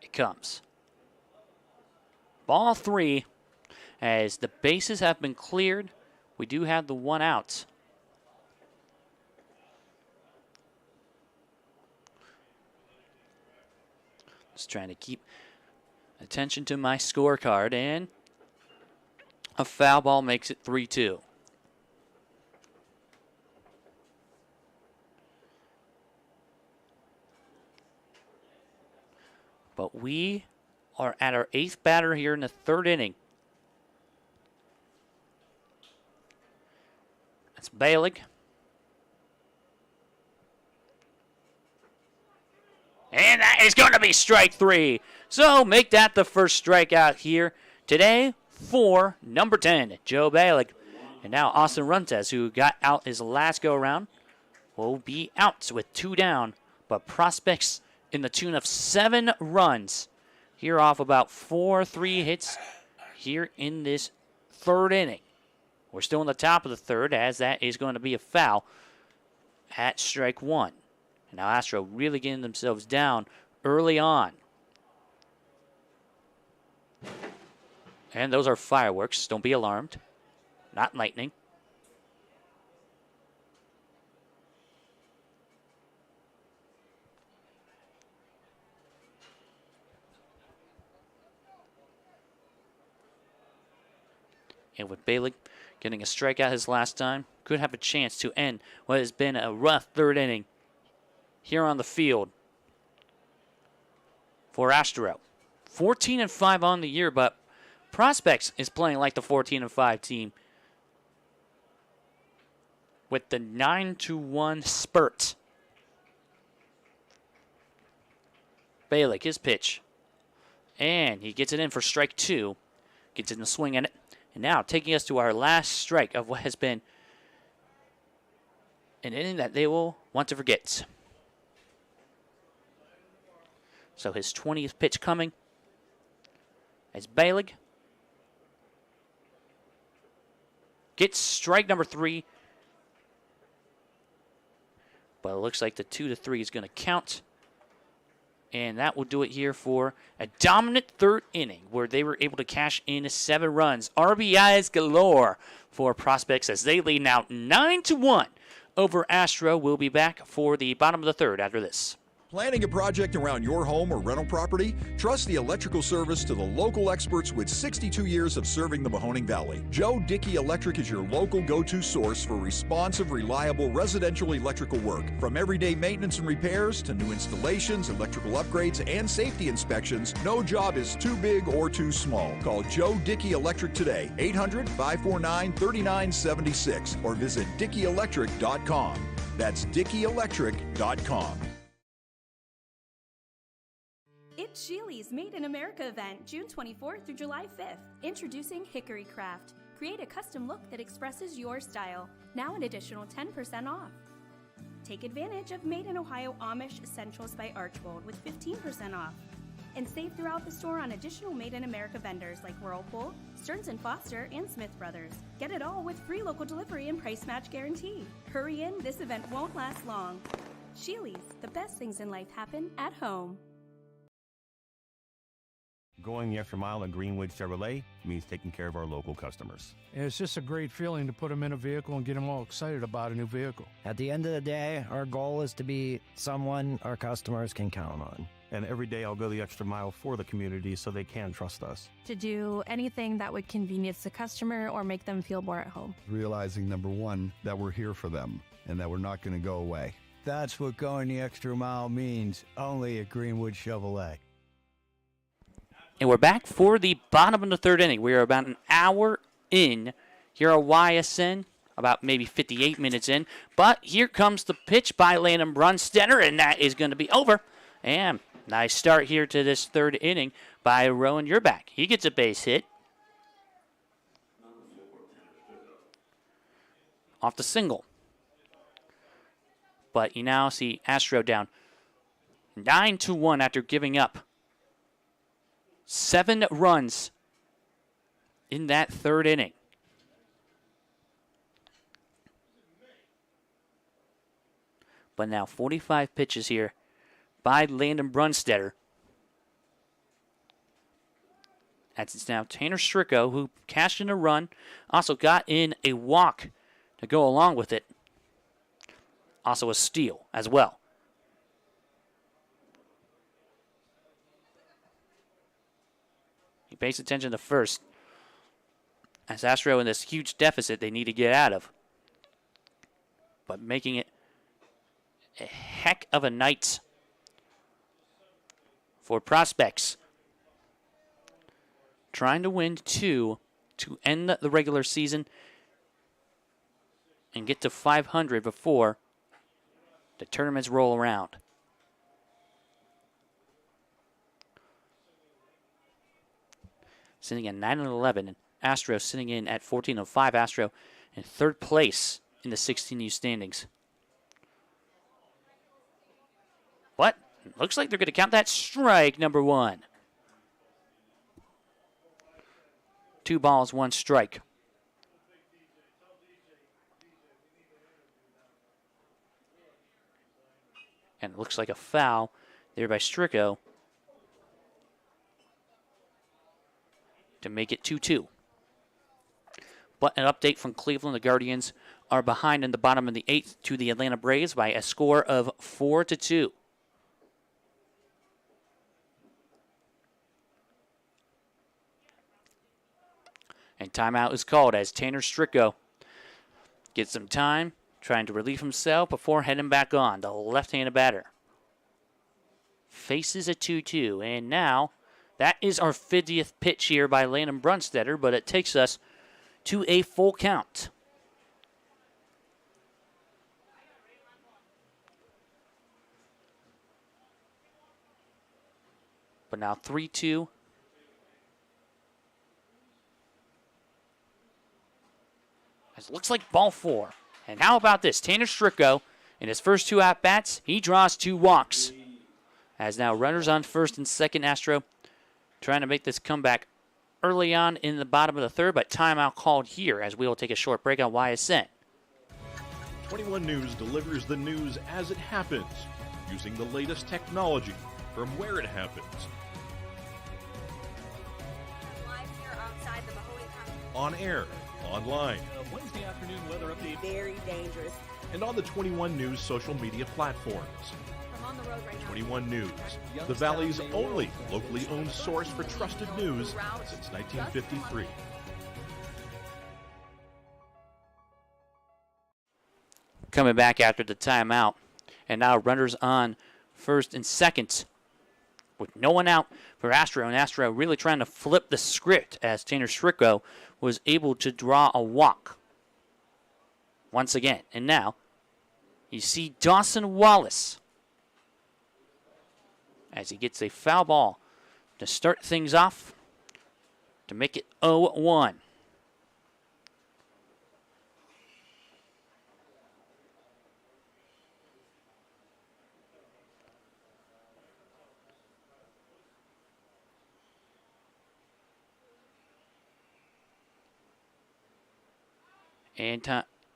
It comes. Ball 3, as the bases have been cleared. We do have the 1 out. Just trying to keep attention to my scorecard, and a foul ball makes it 3-2. But we are at our 8th batter here in the 3rd inning. That's Balig. And that is going to be strike 3. So make that the first strikeout here today for number 10, Joe Balick. And now Austin Runtes, who got out his last go-around, will be out with 2 down. But Prospects in the tune of 7 runs here off about 4-3 hits here in this 3rd inning. We're still in the top of the 3rd, as that is going to be a foul at strike 1. And now Astro really getting themselves down early on. And those are fireworks. Don't be alarmed. Not lightning. And with Balick getting a strikeout his last time, could have a chance to end what has been a rough 3rd inning here on the field for Astro. 14-5 on the year, but Prospects is playing like the 14-5 team with the 9-1 spurt. Balick, his pitch. And he gets it in for strike 2. Gets in the swing at it. And now taking us to our last strike of what has been an inning that they will want to forget. So his 20th pitch coming as Balick gets strike number 3. But it looks like the 2-3 is going to count. And that will do it here for a dominant 3rd inning where they were able to cash in 7 runs. RBIs galore for Prospects as they lead now 9-1 over Astro. We'll be back for the bottom of the 3rd after this.
Planning a project around your home or rental property? Trust the electrical service to the local experts with 62 years of serving the Mahoning Valley. Joe Dickey Electric is your local go-to source for responsive, reliable residential electrical work. From everyday maintenance and repairs to new installations, electrical upgrades, and safety inspections, no job is too big or too small. Call Joe Dickey Electric today, 800-549-3976, or visit DickeyElectric.com. That's DickeyElectric.com.
It's Sheely's Made in America event, June 24th through July 5th. Introducing Hickory Craft. Create a custom look that expresses your style. Now an additional 10% off. Take advantage of Made in Ohio Amish Essentials by Archbold with 15% off. And save throughout the store on additional Made in America vendors like Whirlpool, Stearns & Foster, and Smith Brothers. Get it all with free local delivery and price match guarantee. Hurry in, this event won't last long. Sheely's, the best things in life happen at home.
Going the extra mile at Greenwood Chevrolet means taking care of our local customers.
And it's just a great feeling to put them in a vehicle and get them all excited about a new vehicle.
At the end of the day, our goal is to be someone our customers can count on.
And every day I'll go the extra mile for the community so they can trust us.
To do anything that would convenience the customer or make them feel more at home.
Realizing, number one, that we're here for them and that we're not going to go away.
That's what going the extra mile means, only at Greenwood Chevrolet.
And we're back for the bottom of the 3rd inning. We are about an hour in here at YSN, about maybe 58 minutes in. But here comes the pitch by Landon Brunstetter, and that is going to be over. And nice start here to this 3rd inning by Rowan Yerbach. He gets a base hit off the single. But you now see Astro down 9-1 after giving up 7 runs in that 3rd inning. But now 45 pitches here by Landon Brunstetter. It's now Tanner Stricko, who cashed in a run, also got in a walk to go along with it. Also a steal as well. He pays attention to first. As Astro in this huge deficit they need to get out of. But making it a heck of a night for Prospects. Trying to win 2 to end the regular season and get to 500 before the tournaments roll around. Sitting at 9-11 Astro sitting in at 14-5. Astro in third place in the 16U standings. But looks like they're going to count that strike number 1. 2 balls, 1 strike. And it looks like a foul there by Stricko to make it 2-2. But an update from Cleveland. The Guardians are behind in the bottom of the 8th to the Atlanta Braves by a score of 4-2. And timeout is called as Tanner Stricko gets some time trying to relieve himself before heading back on. The left-handed batter faces a 2-2. And now that is our 50th pitch here by Landon Brunstetter, but it takes us to a full count. But now 3-2. It looks like ball 4. And how about this? Tanner Stricko, in his first 2 at-bats, he draws 2 walks. As now runners on first and second. Astro trying to make this comeback early on in the bottom of the 3rd, but timeout called here as we will take a short break on YSN.
21 News delivers the news as it happens, using the latest technology from where it happens.
Live here outside the Mahoney County.
On air, online,
Wednesday afternoon weather update.
Very dangerous.
and on the 21 News social media platforms.
I'm on the road right now.
21 News, the Valley's only locally owned source for trusted news since 1953.
Coming back after the timeout, and now runners on first and second with no one out for Astro, and Astro really trying to flip the script as Tanner Stricko was able to draw a walk once again. And now you see Dawson Wallace as he gets a foul ball to start things off to make it 0-1. And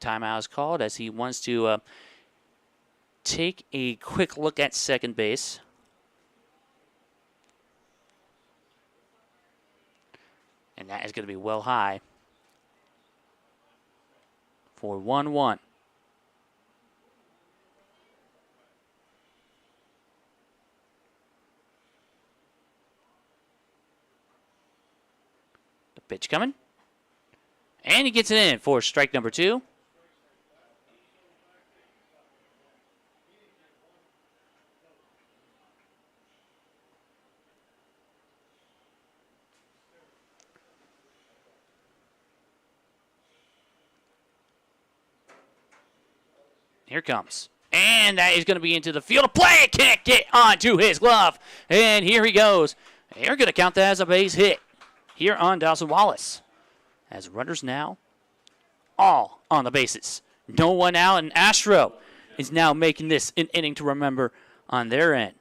timeout is called as he wants to take a quick look at second base. And that is going to be well high for 1-1. The pitch coming. And he gets it in for strike number 2. Here comes. And that is going to be into the field of play. Can't get onto his glove. And here he goes. They're going to count that as a base hit here on Dawson Wallace. As runners now all on the bases. No one out, and Astro is now making this an inning to remember on their end.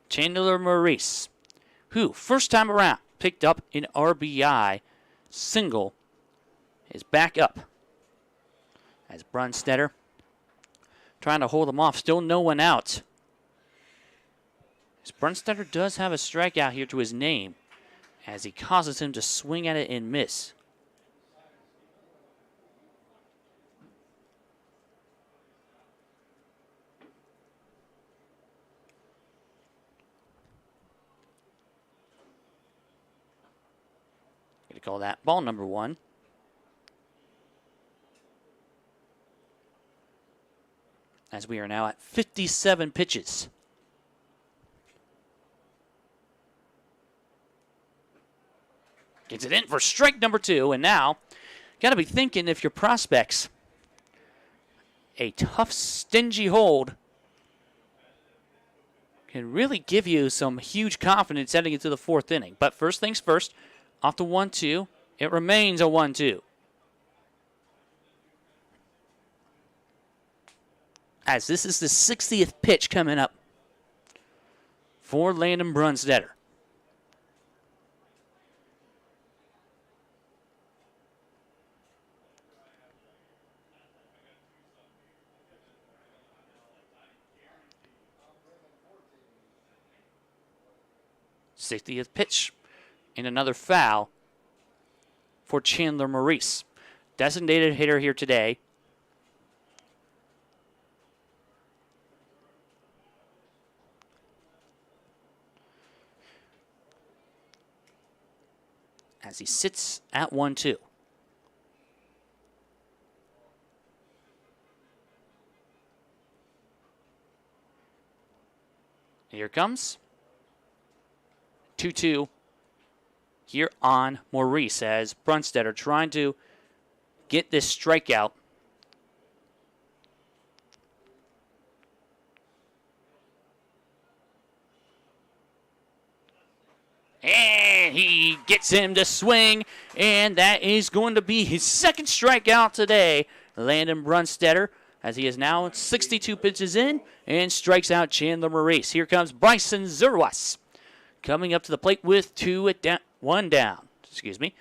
Chandler Maurice, who first time around picked up an RBI single, is back up. As Brunstetter trying to hold him off, still no one out. Brunstetter does have a strikeout here to his name as he causes him to swing at it and miss. Going to call that ball number 1. As we are now at 57 pitches. Gets it in for strike number 2, and now got to be thinking if your prospects a tough, stingy hold. can really give you some huge confidence heading into the fourth inning. But first things first, off the 1-2, it remains a 1-2. As this is the 60th pitch coming up for Landon Brunstetter. '60th pitch and another foul for Chandler Maurice. Designated hitter here today. As he sits at 1-2. Here comes 2-2 here on Maurice as Brunstetter trying to get this strikeout. And he gets him to swing, and that is going to be his second strikeout today. Landon Brunstetter, as he is now 62 pitches in, and strikes out Chandler Maurice. Here comes Bryson Zerwas, coming up to the plate with 1 down. Excuse me.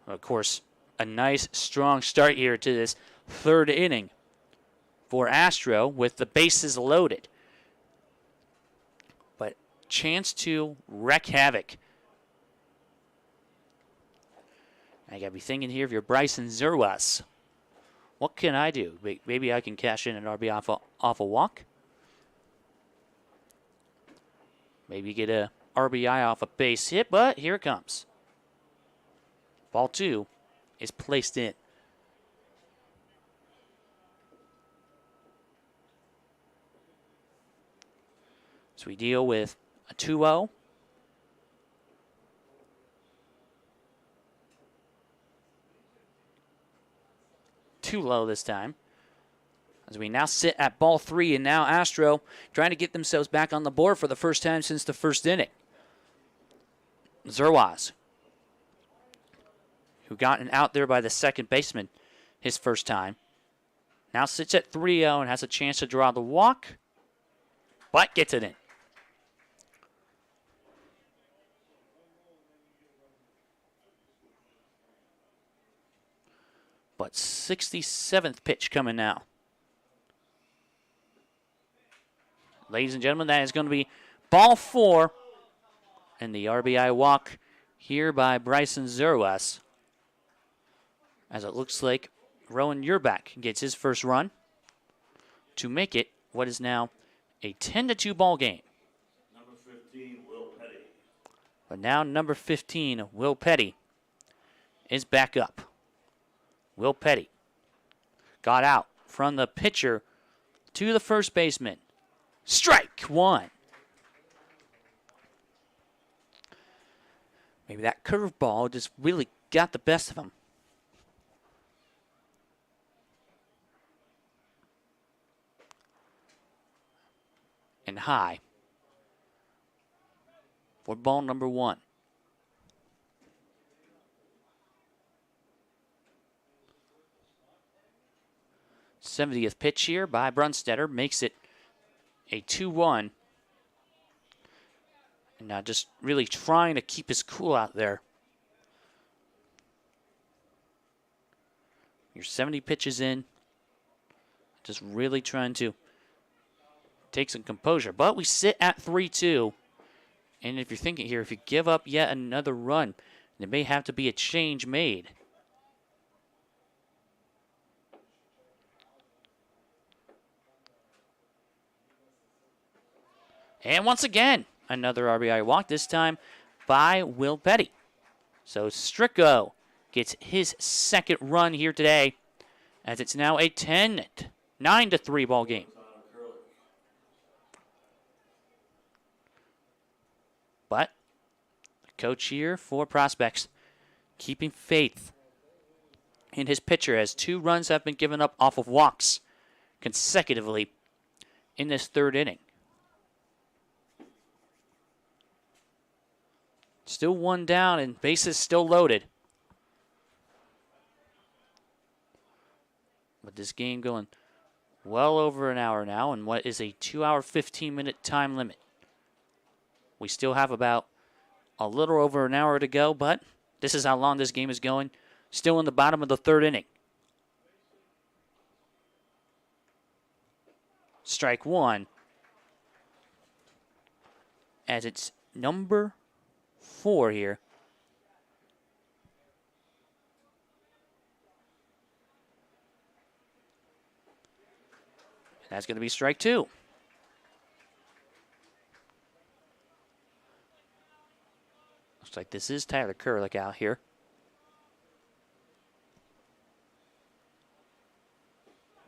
Of course, a nice, strong start here to this third inning for Astro with the bases loaded. But chance to wreak havoc. I got to be thinking here, if you're Bryson Zerwas, what can I do? Maybe I can cash in an RBI off a walk. Maybe get a RBI off a base hit, but here it comes. Ball 2 is placed in. So we deal with a 2-0. Too low this time. As we now sit at ball 3, and now Astro trying to get themselves back on the board for the first time since the first inning. Zerwas, who gotten out there by the second baseman his first time, now sits at 3-0 and has a chance to draw the walk, but gets it in. But 67th pitch coming now. Ladies and gentlemen, that is going to be ball 4. And the RBI walk here by Bryson Zerwas. As it looks like Rowan Yearback gets his first run to make it what is now a 10-2 ball game.
Number 15, Will Petty.
But now number 15, Will Petty, is back up. Will Petty got out from the pitcher to the first baseman. Strike 1. Maybe that curveball just really got the best of him. And high for ball number 1. '70th pitch here by Brunstetter makes it a 2-1. And now just really trying to keep his cool out there. You're 70 pitches in. Just really trying to take some composure. But we sit at 3-2. And if you're thinking here, if you give up yet another run, there may have to be a change made. And once again, another RBI walk, this time by Will Petty. So Stricko gets his second run here today, as it's now a 9-3 ball game. But the coach here for prospects keeping faith in his pitcher, as 2 runs have been given up off of walks consecutively in this third inning. Still one down and bases still loaded. But this game going well over an hour now and what is a 2-hour, 15-minute time limit. We still have about a little over an hour to go, but this is how long this game is going. Still in the bottom of the third inning. Strike one. As it's number 4 here. And that's going to be strike 2. Looks like this is Tyler Kurlick out here.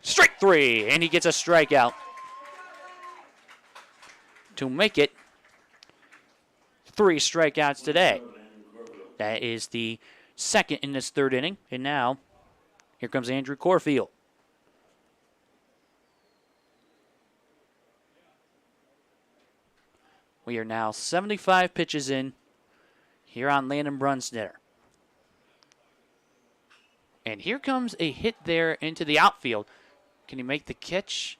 Strike 3, and he gets a strikeout to make it 3 strikeouts today. That is the second in this third inning, and now here comes Andrew Corfield. We are now 75 pitches in here on Landon Brunstetter. And here comes a hit there into the outfield. Can he make the catch?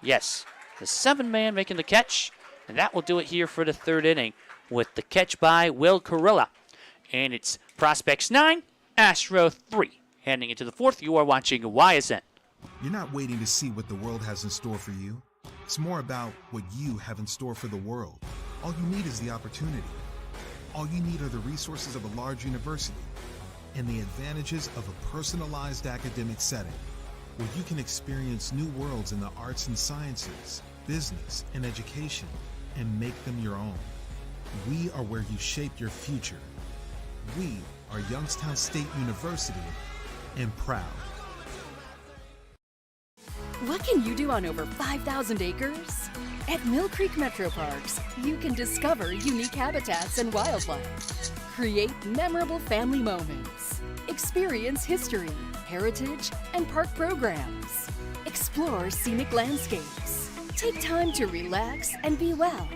Yes. The 7-man making the catch. And that will do it here for the third inning with the catch by Will Carilla. And it's Prospects 9, Astro 3. Heading into the fourth, you are watching YSN.
You're not waiting to see what the world has in store for you. It's more about what you have in store for the world. All you need is the opportunity. All you need are the resources of a large university and the advantages of a personalized academic setting where you can experience new worlds in the arts and sciences, business, and education and make them your own. We are where you shape your future. We are Youngstown State University and proud.
What can you do on over 5,000 acres? At Mill Creek Metro Parks, you can discover unique habitats and wildlife, create memorable family moments, experience history, heritage, and park programs, explore scenic landscapes, take time to relax and be well,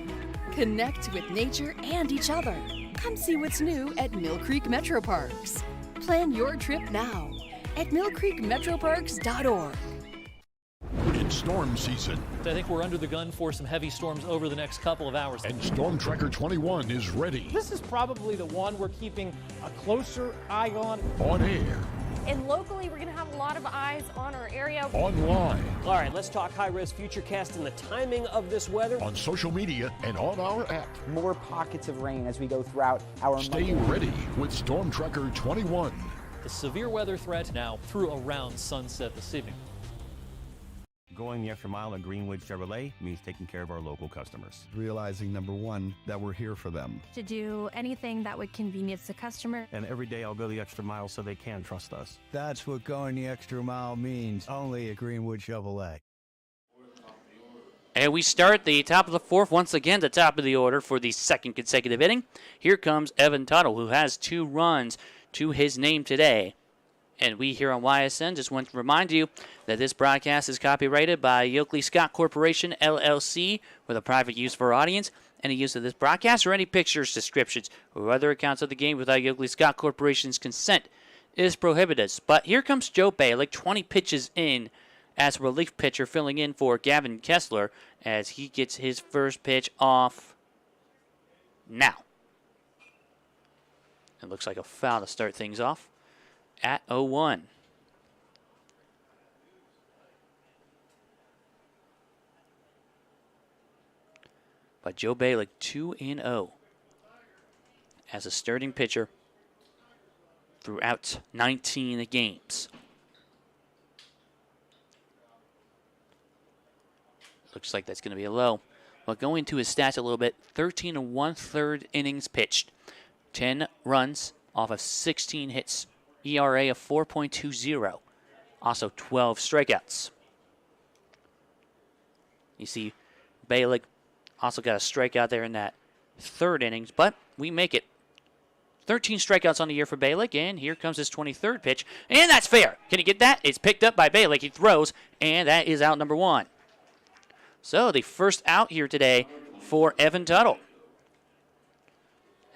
connect with nature and each other. Come see what's new at Mill Creek Metro Parks. Plan your trip now at millcreekmetroparks.org.
It's storm season,
I think we're under the gun for some heavy storms over the next couple of hours.
and Storm Tracker 21 is ready.
This is probably the one we're keeping a closer eye on.
On air,
And locally, we're going to have a lot of eyes on our area.
online,
All right, let's talk high-risk futurecast and the timing of this weather.
on social media, and on our app.
More pockets of rain as we go throughout our
Stay ready with Storm Tracker 21.
The severe weather threat now through around sunset this evening.
Going the extra mile at Greenwood Chevrolet means taking care of our local customers.
Realizing, number one, that we're here for them.
To do anything that would convenience the customer.
And every day I'll go the extra mile so they can trust us.
That's what going the extra mile means. Only at Greenwood Chevrolet.
And we start the top of the fourth, once again the top of the order for the second consecutive inning. Here comes Evan Tuttle, who has 2 runs to his name today. And we here on YSN just want to remind you that this broadcast is copyrighted by Yoakley Scott Corporation, LLC, with a private use for our audience. Any use of this broadcast or any pictures, descriptions, or other accounts of the game without Yoakley Scott Corporation's consent is prohibited. But here comes Joe Balick, 20 pitches in as relief pitcher, filling in for Gavin Kessler as he gets his first pitch off now. It looks like a foul to start things off at 0-1. But Joe Balick 2-0 as a starting pitcher throughout 19 games. Looks like that's going to be a low. But going to his stats a little bit, 13 1/3 innings pitched, 10 runs off of 16 hits, ERA of 4.20, also 12 strikeouts. You see Balick also got a strikeout there in that third innings, but we make it. 13 strikeouts on the year for Balick, and here comes his 23rd pitch, and that's fair. Can he get that? It's picked up by Balick. He throws, and that is out number 1. So the first out here today for Evan Tuttle.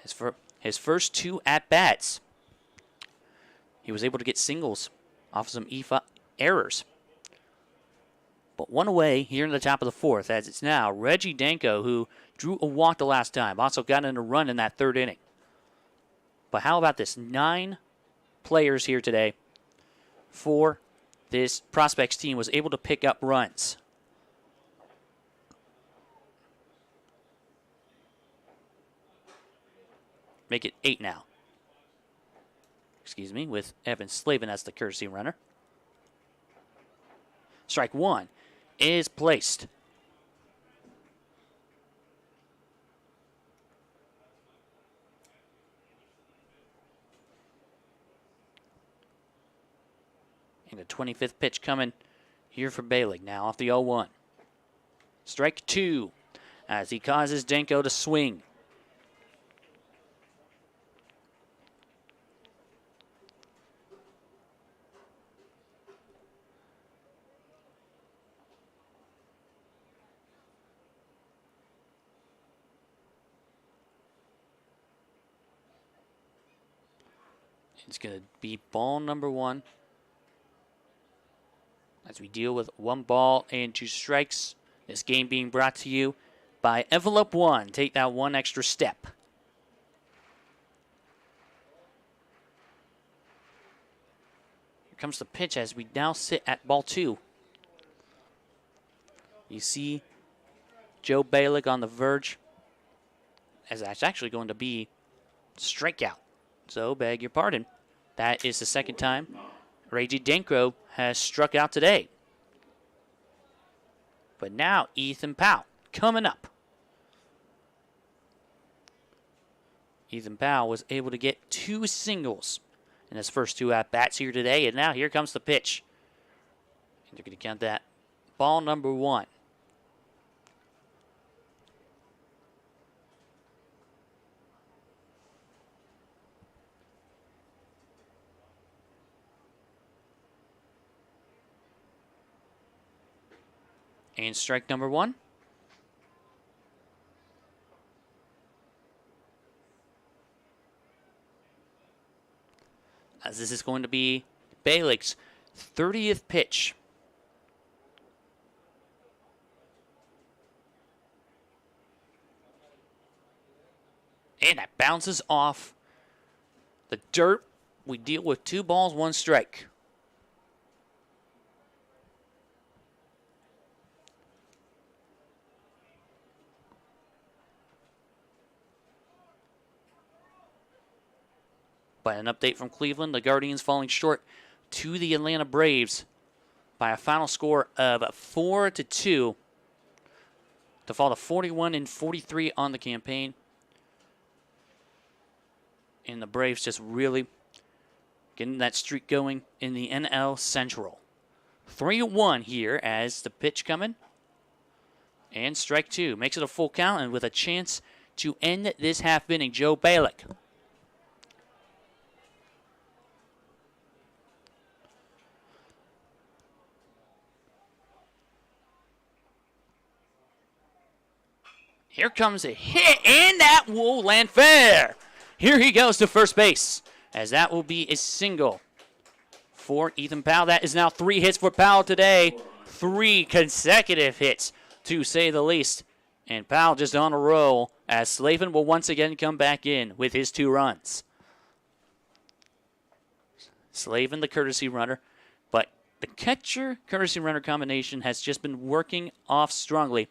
As for His first 2 at-bats, he was able to get singles off of some errors. But 1 away here in the top of the 4th, as it's now Reggie Danko, who drew a walk the last time. Also got in a run in that 3rd inning. But how about this? 9 players here today for this Prospects team was able to pick up runs. Make it 8 now. Excuse me, with Evan Slavin as the courtesy runner. Strike 1 is placed. And the 25th pitch coming here for Bailey. Now off the 0-1. Strike 2 as he causes Danko to swing. It's going to be ball number 1 as we deal with 1 ball and 2 strikes. This game being brought to you by Envelope One. Take that 1 extra step. Here comes the pitch as we now sit at ball 2. You see Joe Balick on the verge, as that's actually going to be strikeout. So, beg your pardon. That is the 2nd time Reggie Danko has struck out today. But now Ethan Powell coming up. Ethan Powell was able to get 2 singles in his first 2 at-bats here today. And now here comes the pitch. And you're going to count that ball number 1. And strike number 1. As this is going to be Balick's 30th pitch. And that bounces off the dirt. We deal with 2 balls, 1 strike. By an update from Cleveland, the Guardians falling short to the Atlanta Braves by a final score of 4-2 to fall to 41-43 on the campaign. And the Braves just really getting that streak going in the NL Central. 3-1 here as the pitch coming. And strike 2 makes it a full count, and with a chance to end this half inning, Joe Balick. Here comes a hit, and that will land fair. Here he goes to first base, as that will be a single for Ethan Powell. That is now 3 hits for Powell today. 3 consecutive hits, to say the least. And Powell just on a roll, as Slavin will once again come back in with his 2 runs. Slavin, the courtesy runner, but the catcher-courtesy runner combination has just been working off strongly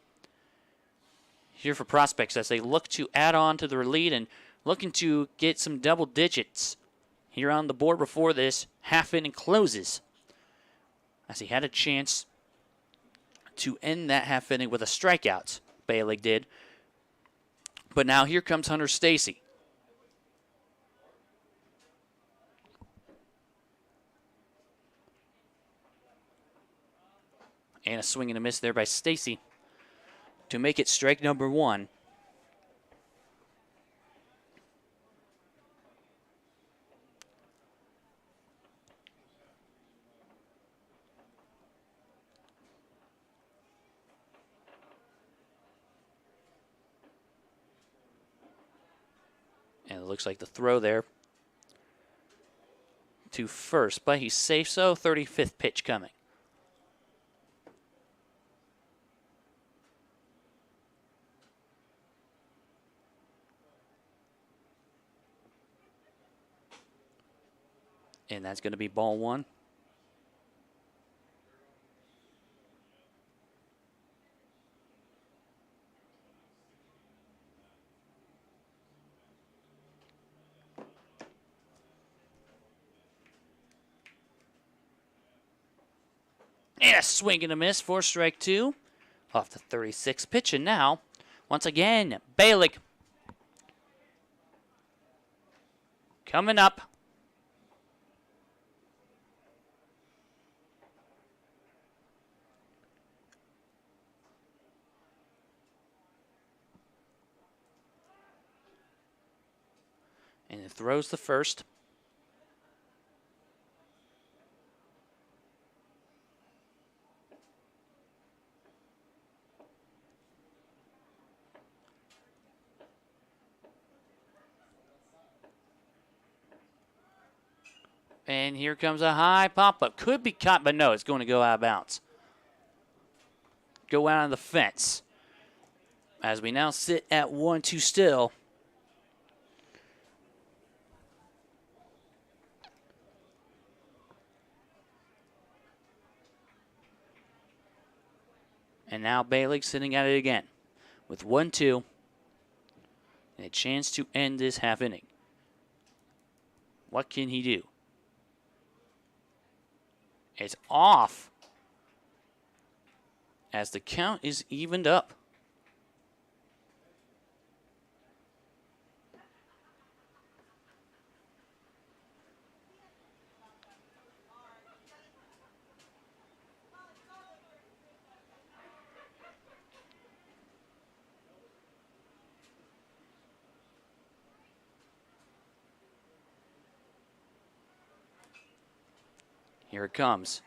here for Prospects as they look to add on to their lead and looking to get some double digits here on the board before this half inning closes. As he had a chance to end that half inning with a strikeout, Bailey did. But now here comes Hunter Stacy. And a swing and a miss there by Stacy to make it strike number 1. And looks like the throw there to first, but he's safe, so 35th pitch coming. And that's going to be ball one. And a swing and a miss for strike two off the 36th pitch. And now, once again, Balick coming up. And it throws the first. And here comes a high pop-up. Could be caught, but no, it's going to go out of bounds. Go out on the fence. As we now sit at 1-2 still. And now Bailey sitting at it again with 1-2 and a chance to end this half inning. What can he do? It's off as the count is evened up. Here it comes.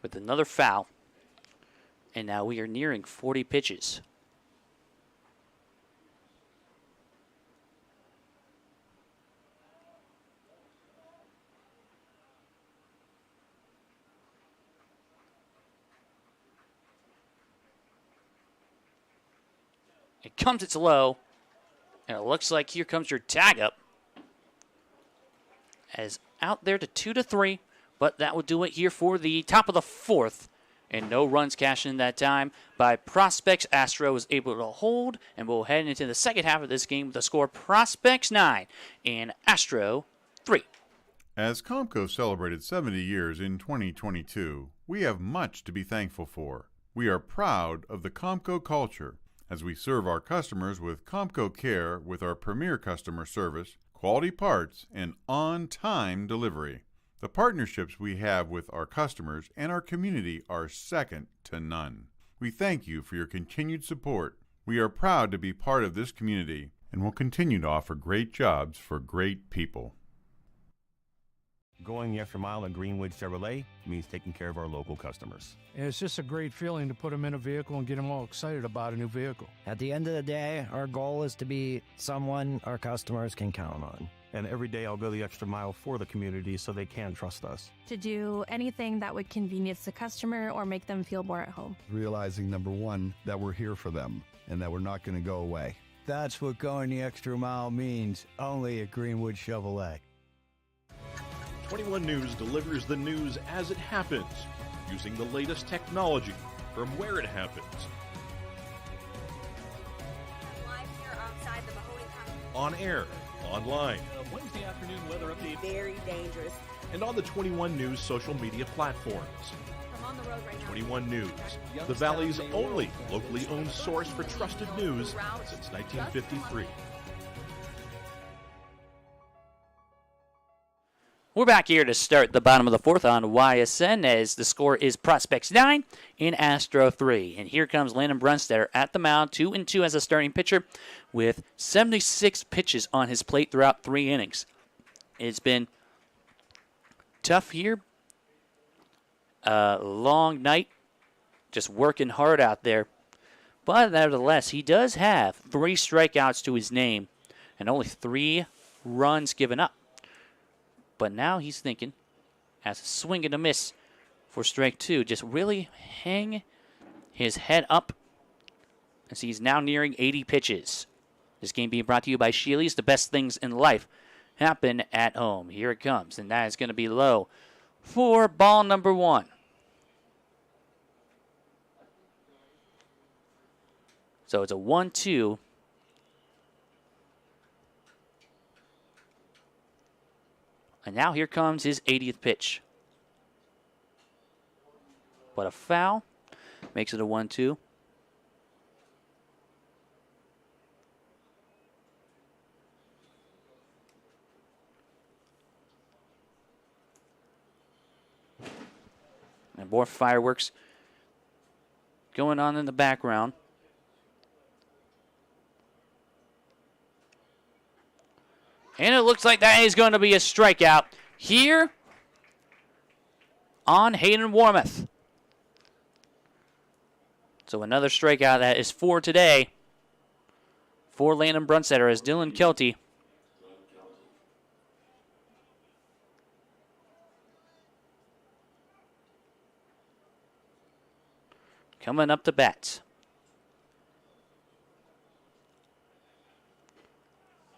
With another foul. And now we are nearing 40 pitches. It comes, it's low, and it looks like here comes your tag up. As out there to 2-3, but that will do it here for the top of the fourth. And no runs cashed in that time by Prospects. Astro was able to hold, and we'll head into the second half of this game with the score Prospects 9 and Astro 3.
As Comco celebrated 70 years in 2022, we have much to be thankful for. We are proud of the Comco culture, as we serve our customers with Comco Care with our premier customer service, quality parts, and on-time delivery. The partnerships we have with our customers and our community are second to none. We thank you for your continued support. We are proud to be part of this community and will continue to offer great jobs for great people.
Going the extra mile at Greenwood Chevrolet means taking care of our local customers.
And it's just a great feeling to put them in a vehicle and get them all excited about a new vehicle.
At the end of the day, our goal is to be someone our customers can count on.
And every day I'll go the extra mile for the community so they can trust us.
To do anything that would convenience the customer or make them feel more at home.
Realizing, number one, that we're here for them and that we're not going to go away.
That's what going the extra mile means, only at Greenwood Chevrolet.
21 News delivers the news as it happens, using the latest technology from where it happens.
Live here outside the Mahoney County.
On air, online,
Wednesday afternoon weather update.
Very dangerous.
and on the 21 News social media platforms.
From on the road right now.
21 News, the Valley's only locally owned source for trusted news since 1953.
We're back here to start the bottom of the fourth on YSN as the score is Prospects 9 in Astro 3. And here comes Landon Brunstetter at the mound, 2-2 as a starting pitcher with 76 pitches on his plate throughout 3 innings. It's been tough here a long night, just working hard out there. But nevertheless, he does have 3 strikeouts to his name and only 3 runs given up. But now he's thinking, as a swing and a miss for strike 2, just really hang his head up as he's now nearing 80 pitches. This game being brought to you by Sheely's. The best things in life happen at home. Here it comes, and that is going to be low for ball number 1. So it's a 1-2. And now here comes his 80th pitch. But a foul makes it a 1-2. And more fireworks going on in the background. And it looks like that is going to be a strikeout here on Hayden Warmoth. So another strikeout. That is 4 today for Landon Brunstetter as Dylan Kelty coming up to bat.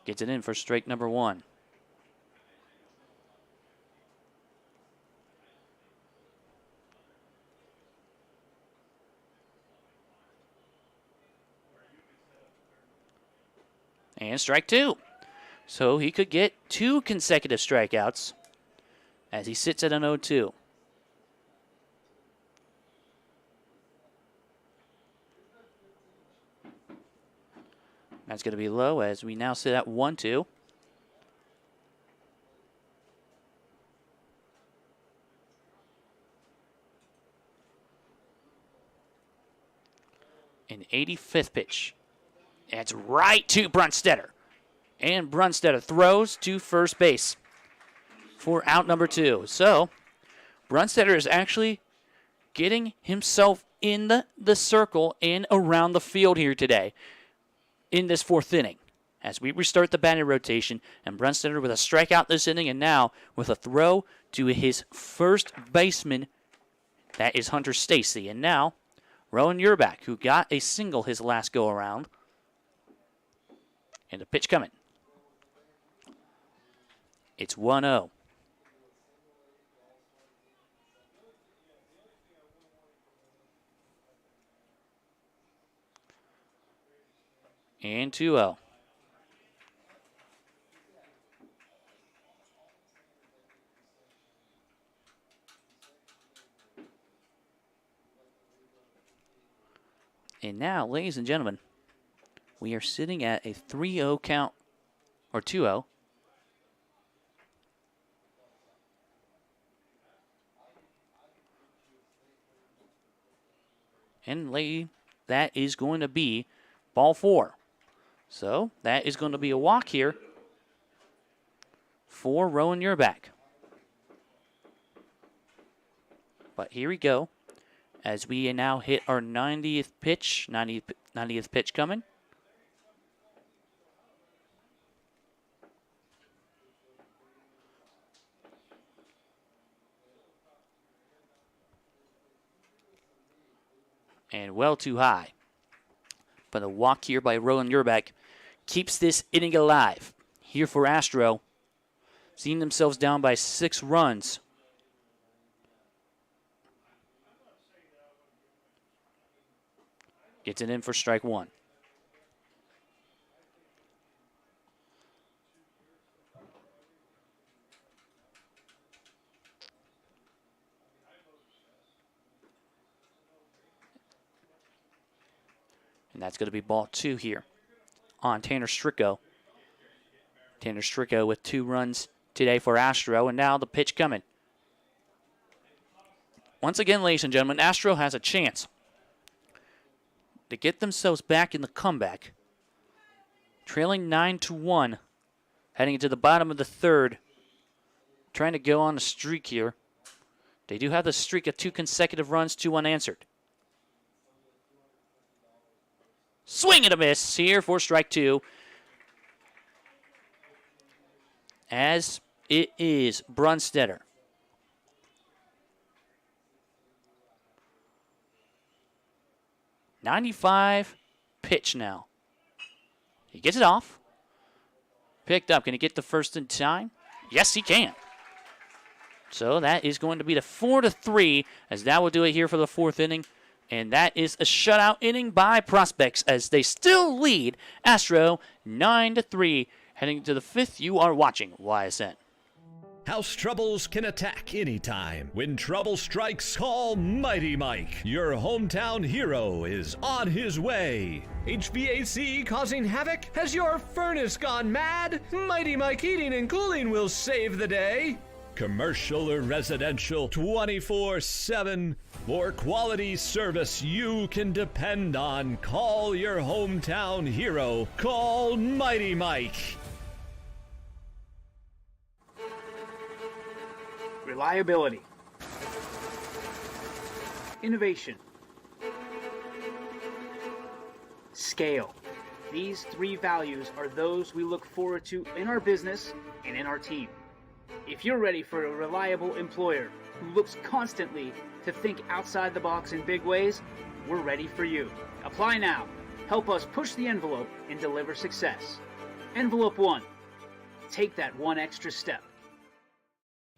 Gets it in for strike number 1. And strike 2. So he could get 2 consecutive strikeouts as he sits at an 0-2. That's going to be low as we now sit at 1-2. An 85th pitch. It's right to Brunstetter. And Brunstetter throws to first base for out number 2. So Brunstetter is actually getting himself in the circle and around the field here today in this 4th inning. As we restart the batting rotation, and Brunstetter with a strikeout this inning, and now with a throw to his first baseman, that is Hunter Stacy. And now Rowan Urbach, who got a single his last go-around. And the pitch coming. It's 1-0. And 2-0. And now, ladies and gentlemen, we are sitting at a 3-0 count, or 2-0. And lady, that is going to be ball 4. So that is going to be a walk here for Rowan Urbach. But here we go as we now hit our 90th pitch, 90th pitch coming. And well too high. But a walk here by Rowan Urbach keeps this inning alive. Here for Astro, seeing themselves down by 6 runs. Gets it in for strike 1. And that's going to be ball 2 here on Tanner Stricko. Tanner Stricko with 2 runs today for Astro, and now the pitch coming. Once again, ladies and gentlemen, Astro has a chance to get themselves back in the comeback. Trailing 9-1, heading into the bottom of the 3rd. Trying to go on a streak here They do have the streak of 2 consecutive runs, 2 unanswered. Swing and a miss here for strike 2. As it is Brunstetter. .95 pitch now. He gets it off. Picked up. Can he get the first in time? Yes, he can. So that is going to be the 4-3, as that will do it here for the 4th inning. And that is a shutout inning by Prospects as they still lead Astro 9-3. Heading to the 5th, you are watching YSN.
House troubles can attack anytime. When trouble strikes, call Mighty Mike. Your hometown hero is on his way. HVAC causing havoc? Has your furnace gone mad? Mighty Mike Heating and Cooling will save the day. Commercial or residential, 24/7. For quality service you can depend on, call your hometown hero. Call Mighty Mike.
Reliability, innovation, scale. These 3 values are those we look forward to in our business and in our team. If you're ready for a reliable employer who looks constantly to think outside the box in big ways, we're ready for you. Apply now. Help us push the envelope and deliver success. Envelope 1. Take that one extra step.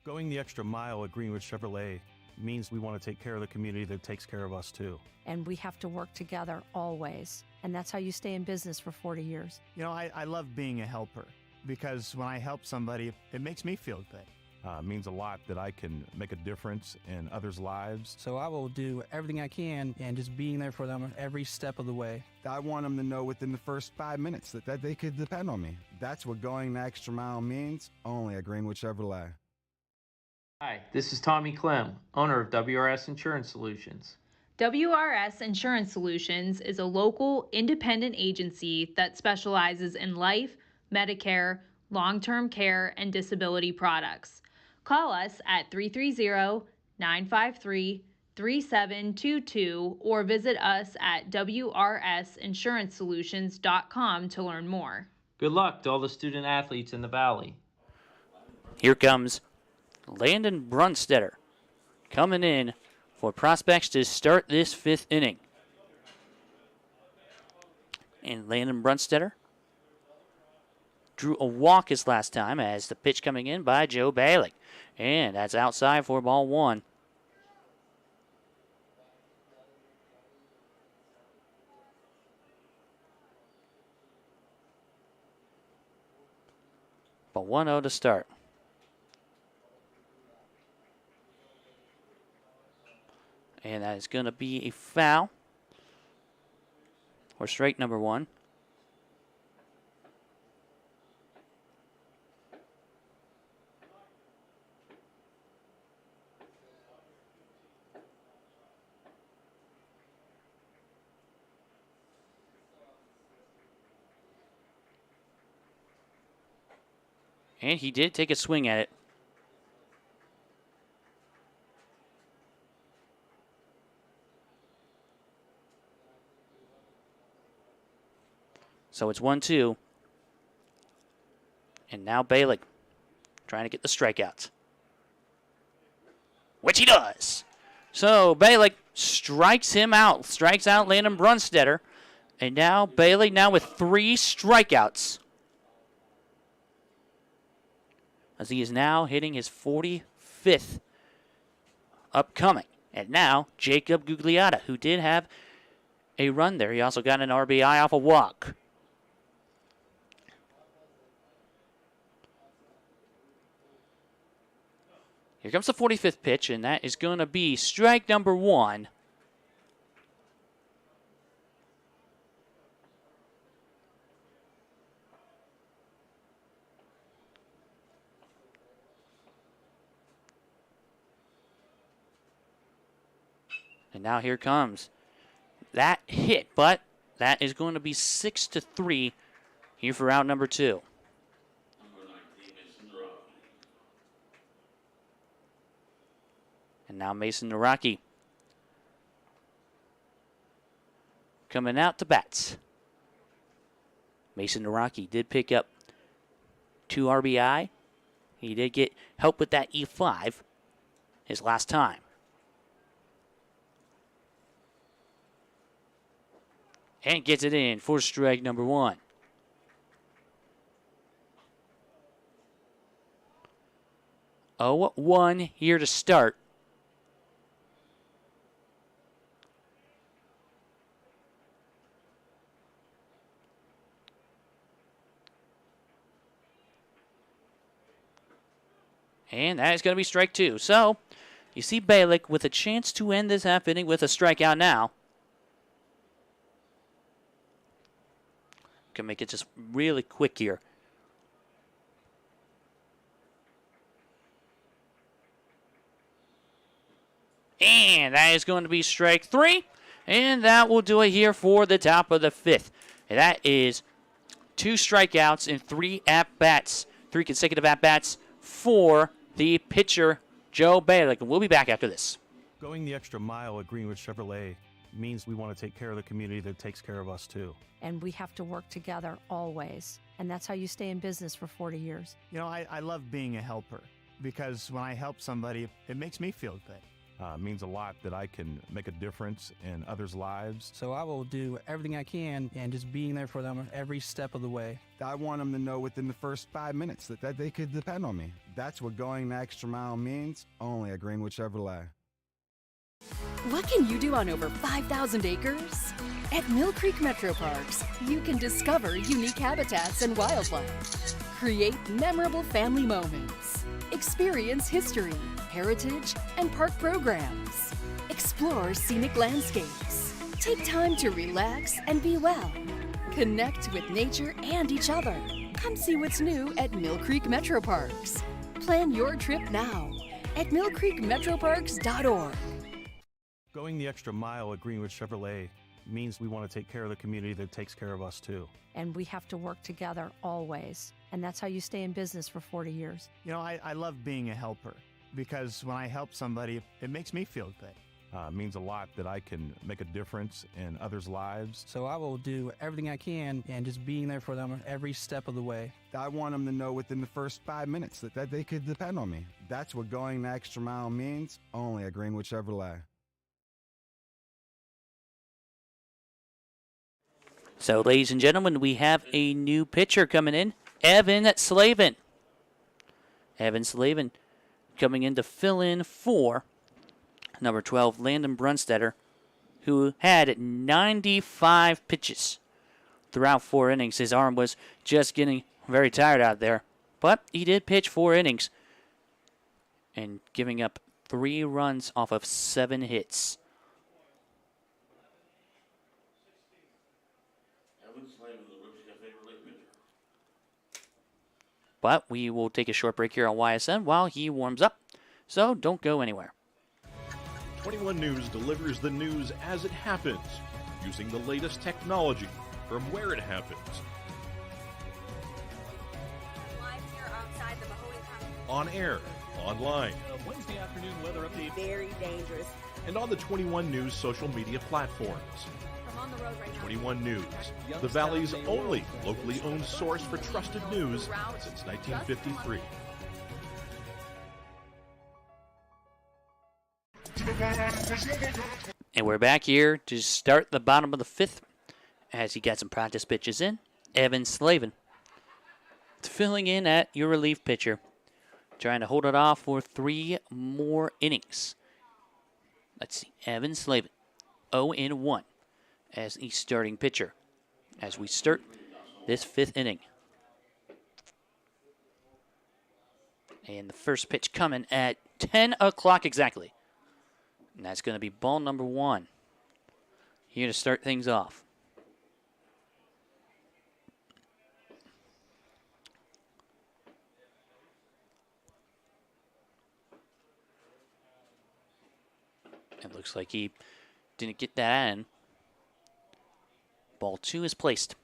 Going the extra mile at Greenwood Chevrolet means we want to take care of the community that takes care of us too.
And we have to work together always. And that's how you stay in business for 40 years.
You know, I love being a helper because when I help somebody, it makes me feel good.
It means a lot that I can make a difference in others' lives.
So I will do everything I can and just being there for them every step of the way.
I want them to know within the first 5 minutes that they could depend on me. That's what going the extra mile means, only at Greenwood Chevrolet.
Hi, this is Tommy Clem, owner of WRS Insurance Solutions.
WRS Insurance Solutions is a local independent agency that specializes in life, Medicare, long-term care, and disability products. Call us at 330-953-3722 or visit us at wrsinsurancesolutions.com to learn more.
Good luck to all the student athletes in the Valley.
Here comes Landon Brunstetter coming in for Prospects to start this 5th inning. And Landon Brunstetter drew a walk his last time as the pitch coming in by Joe Bailey. And that's outside for ball 1. But 1-0 to start. And that is going to be a foul or strike number 1. And he did take a swing at it. So it's 1-2. And now Bailey trying to get the strikeouts. Which he does. So Bailey strikes him out. Strikes out Landon Brunstetter. And now Bailey now with 3 strikeouts. As he is now hitting his 45th upcoming. And now Jacob Gugliotta, who did have a run there. He also got an RBI off a walk. Here comes the 45th pitch, and that is going to be strike number 1. And now here comes that hit, but that is going to be 6-3 here for out number 2. And now Mason Naraki coming out to bats. Mason Naraki did pick up 2 RBI. He did get help with that E5 his last time. And gets it in for strike number 1. Oh, 1 here to start. And that is going to be strike 2. So, you see Balick with a chance to end this half inning with a strikeout now. Can make it just really quick here. And that is going to be strike 3. And that will do it here for the top of the 5th. And that is 2 strikeouts in 3 at-bats. 3 consecutive at-bats for the pitcher, Joe Balick. And we'll be back after this.
Going the extra mile at Greenwood Chevrolet means we want to take care of the community that takes care of us too.
And we have to work together always. And that's how you stay in business for 40 years.
You know, I love being a helper because when I help somebody, it makes me feel good.
It means a lot that I can make a difference in others' lives.
So I will do everything I can and just being there for them every step of the way.
I want them to know within the first 5 minutes that they could depend on me. That's what going the extra mile means, only at Greenwood Chevrolet.
What can you do on over 5,000 acres? At Mill Creek Metro Parks, you can discover unique habitats and wildlife, create memorable family moments, experience history, heritage, and park programs, explore scenic landscapes, take time to relax and be well, connect with nature and each other. Come see what's new at Mill Creek Metro Parks. Plan your trip now at millcreekmetroparks.org.
Going the extra mile at Greenwood Chevrolet means we want to take care of the community that takes care of us too.
And we have to work together always. And that's how you stay in business for 40 years.
You know, I love being a helper because when I help somebody, it makes me feel good.
It means a lot that I can make a difference in others' lives.
So I will do everything I can and just being there for them every step of the way.
I want them to know within the first 5 minutes that they could depend on me. That's what going the extra mile means, only at Greenwood Chevrolet.
So, ladies and gentlemen, we have a new pitcher coming in, Evan Slavin. Evan Slavin coming in to fill in for number 12, Landon Brunstetter, who had 95 pitches throughout 4 innings. His arm was just getting very tired out there, but he did pitch 4 innings and giving up 3 runs off of 7 hits. But we will take a short break here on YSN while he warms up, so don't go anywhere.
21 News delivers the news as it happens, using the latest technology from where it happens.
Live here outside the Mahoney County.
On air, online,
Wednesday afternoon weather update.
Very dangerous.
and on the 21 News social media platforms.
From on the road right now.
21 News, the Valley's only locally owned source for trusted news since 1953.
And we're back here to start the bottom of the 5th as he got some practice pitches in. Evan Slavin filling in at your relief pitcher, trying to hold it off for 3 more innings. Let's see, Evan Slavin, 0-1 as the starting pitcher as we start this 5th inning. And the first pitch coming at 10 o'clock exactly. And that's going to be ball number 1 here to start things off. It looks like he didn't get that in. Ball 2 is placed.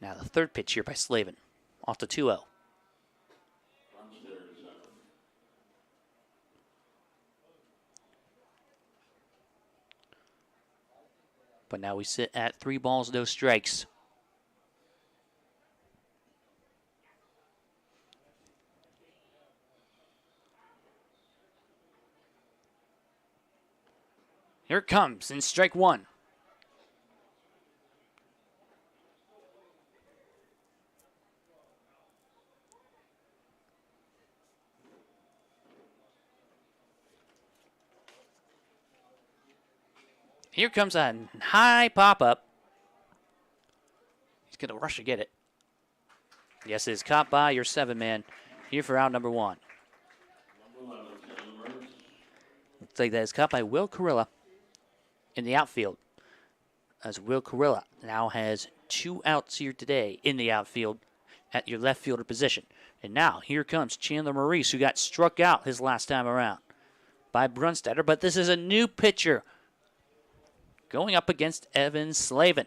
Now the third pitch here by Slavin. off the 2-0. But now we sit at 3 balls, no strikes. Here it comes in strike 1. Here comes a high pop-up. He's going to rush to get it. Yes, it is caught by your 7-man here for out number 1. Looks like that is caught by Will Carilla in the outfield. As Will Carilla now has 2 outs here today in the outfield at your left fielder position. And now here comes Chandler Maurice, who got struck out his last time around by Brunstetter. But this is a new pitcher going up against Evan Slavin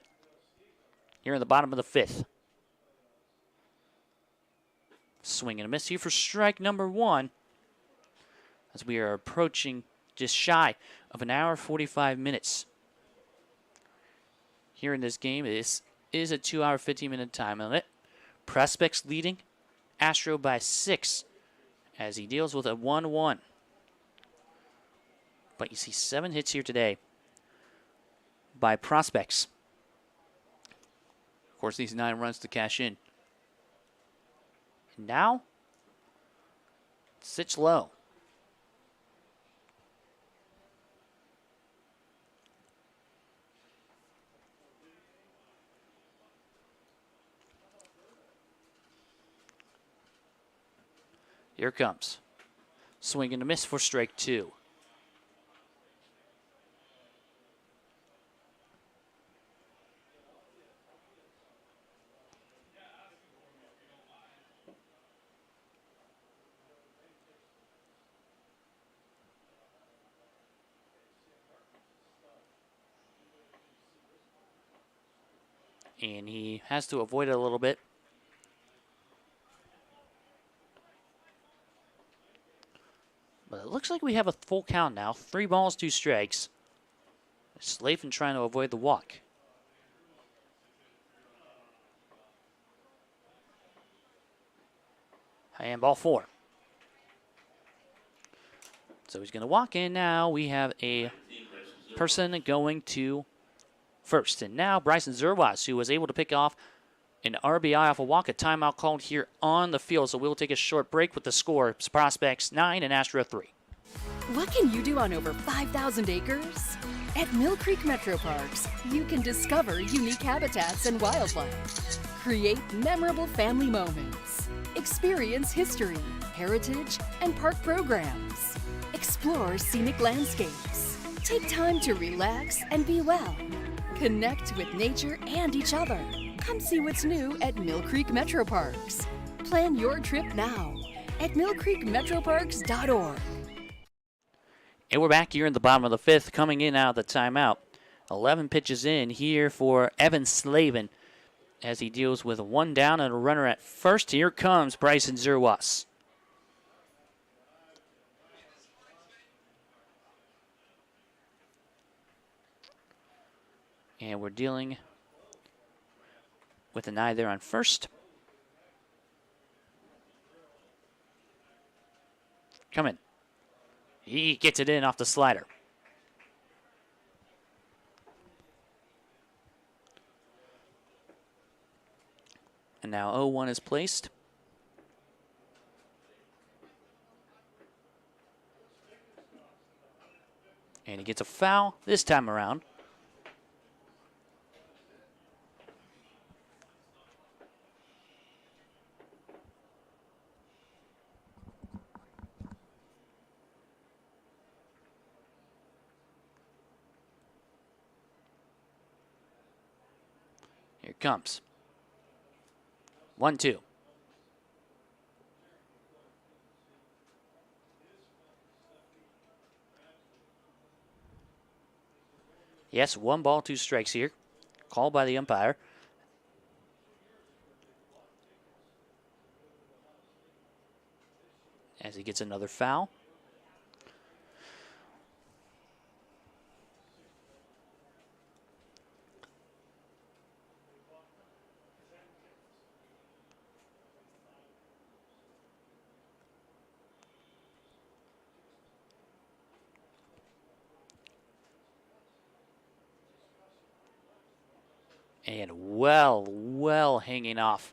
here in the bottom of the 5th. Swing and a miss here for strike number 1 as we are approaching just shy of an hour 45 minutes. Here in this game, it is a 2-hour 15-minute time limit. Prospects leading Astro by 6 as he deals with a 1-1. But you see 7 hits here today by Prospects. Of course, these 9 runs to cash in. And now, sits low. Here it comes. Swing and a miss for strike 2. And he has to avoid it a little bit. But it looks like we have a full count now. 3 balls, 2 strikes. Slavin trying to avoid the walk. And ball 4. So he's going to walk in now. We have a person going to first. And now Bryson Zerwas, who was able to pick off an RBI off a walk, a timeout called here on the field. So we'll take a short break with the score. Prospects 9 and Astro 3.
What can you do on over 5,000 acres? At Mill Creek Metro Parks, you can discover unique habitats and wildlife. Create memorable family moments. Experience history, heritage, and park programs. Explore scenic landscapes. Take time to relax and be well. Connect with nature and each other. Come see what's new at Mill Creek Metro Parks. Plan your trip now at millcreekmetroparks.org.
And we're back here in the bottom of the 5th, coming in out of the timeout. 11 pitches in here for Evan Slavin as he deals with 1 down and a runner at first. Here comes Bryson Zerwas. And we're dealing with an eye there on first. Coming. He gets it in off the slider. And now 0-1 is placed. And he gets a foul this time around. Here it comes. 1-2. Yes, 1 ball, 2 strikes here. Called by the umpire. gets another foul. And well hanging off.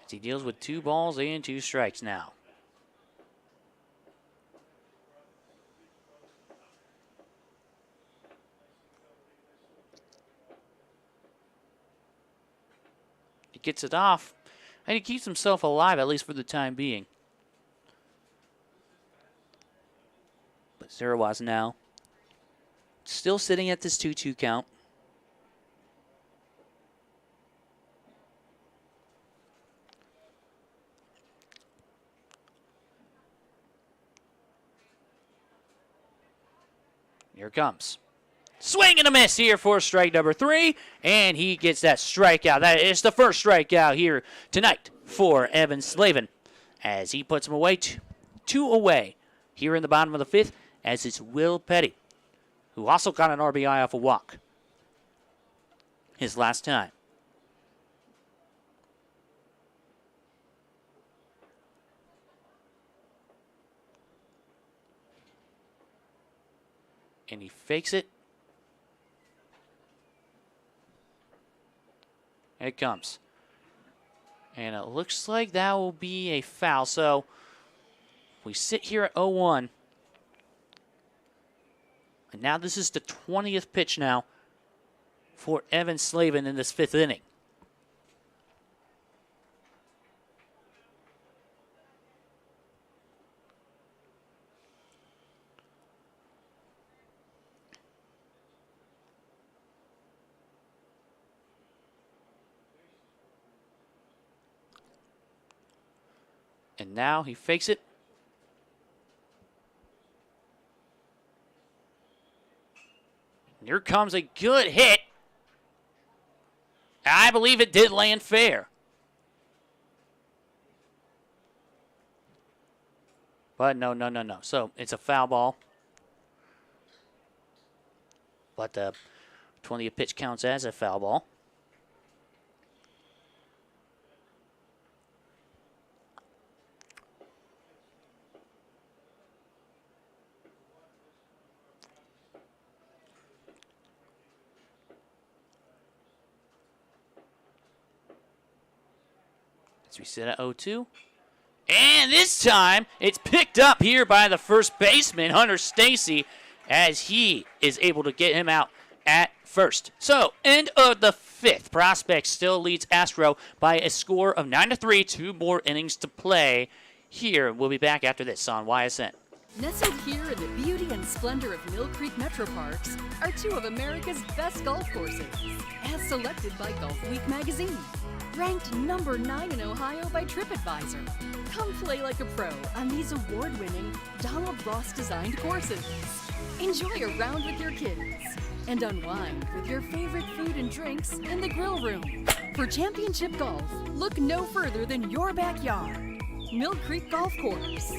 As he deals with 2 balls and 2 strikes now. He gets it off, and he keeps himself alive, at least for the time being. But Zerwas now still sitting at this 2-2 count. Here it comes. Swing and a miss here for strike number 3, and he gets that strikeout. That is the first strikeout here tonight for Evan Slavin, as he puts him away, two away here in the bottom of the 5th, as it's Will Petty, who also got an RBI off a walk his last time. And he fakes it. Here it comes. And it looks like that will be a foul. So we sit here at 0-1. And now this is the 20th pitch now for Evan Slavin in this 5th inning. And now he fakes it. And here comes a good hit. I believe it did land fair. But no. So it's a foul ball. But the 20th pitch counts as a foul ball. We sit at 0-2. And this time, it's picked up here by the first baseman, Hunter Stacy, as he is able to get him out at first. So, end of the 5th. Prospect still leads Astro by a score of 9-3. 2 more innings to play. Here, we'll be back after this on YSN.
Nestled here in the beauty and splendor of Mill Creek Metro Parks are 2 of America's best golf courses, as selected by Golf Week magazine. Ranked number 9 in Ohio by TripAdvisor. Come play like a pro on these award-winning Donald Ross-designed courses. Enjoy a round with your kids and unwind with your favorite food and drinks in the grill room. For championship golf, look no further than your backyard. Mill Creek Golf Course.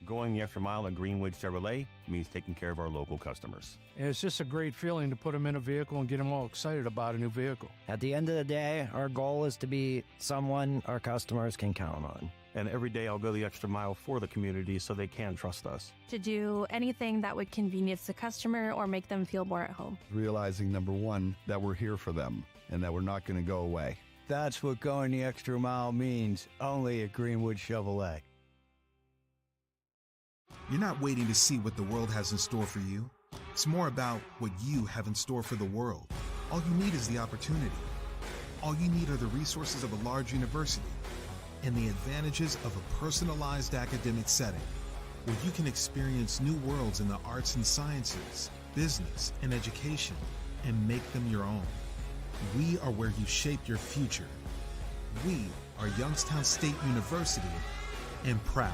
Going the extra mile at Greenwood Chevrolet means taking care of our local customers.
And it's just a great feeling to put them in a vehicle and get them all excited about a new vehicle.
At the end of the day, our goal is to be someone our customers can count on.
And every day I'll go the extra mile for the community so they can trust us.
To do anything that would convenience the customer or make them feel more at home.
Realizing, number 1, that we're here for them and that we're not going to go away.
That's what going the extra mile means, only at Greenwood Chevrolet.
You're not waiting to see what the world has in store for you. It's more about what you have in store for the world. All you need is the opportunity. All you need are the resources of a large university and the advantages of a personalized academic setting where you can experience new worlds in the arts and sciences, business, and education and make them your own. We are where you shape your future. We are Youngstown State University and proud.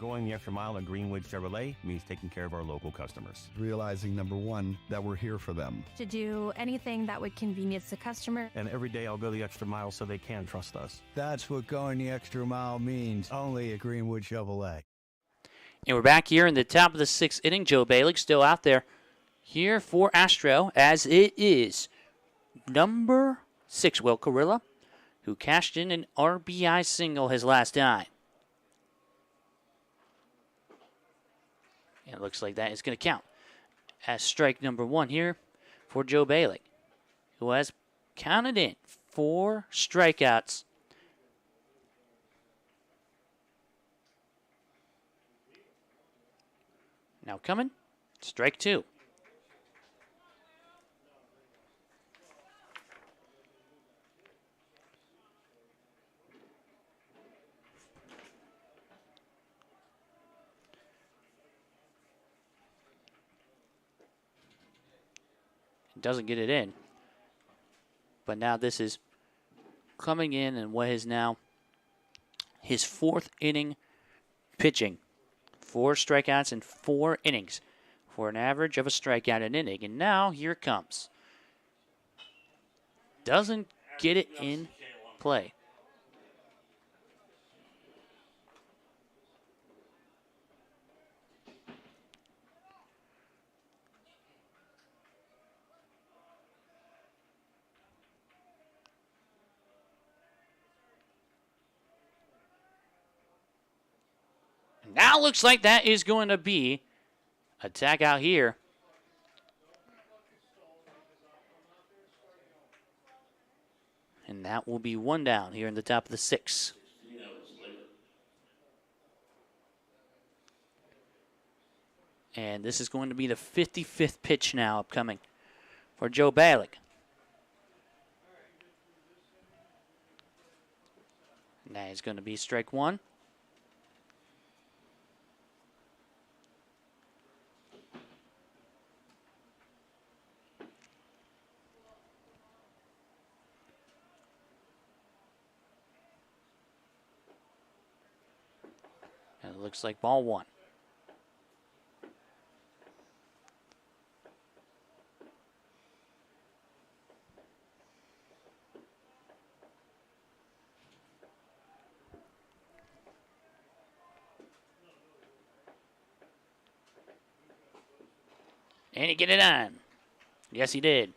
Going the extra mile at Greenwood Chevrolet means taking care of our local customers.
Realizing, number one, that we're here for them.
To do anything that would convenience the customer.
And every day I'll go the extra mile so they can trust us.
That's what going the extra mile means. Only at Greenwood Chevrolet.
And we're back here in the top of the 6th inning. Joe Bailey still out there here for Astro, as it is number 6, Will Carrilla, who cashed in an RBI single his last time. And it looks like that is going to count as strike number 1 here for Joe Bailey, who has counted in 4 strikeouts. Now coming, strike 2. Doesn't get it in. But now this is coming in and what is now his 4th inning pitching. 4 strikeouts in 4 innings for an average of a strikeout an inning. And now here it comes. Doesn't get it in play. Now looks like that is going to be a tag out here. And that will be 1 down here in the top of the 6th. And this is going to be the 55th pitch now upcoming for Joe Bailey. And that is going to be strike 1. And it looks like ball 1. And he get it on. Yes, he did.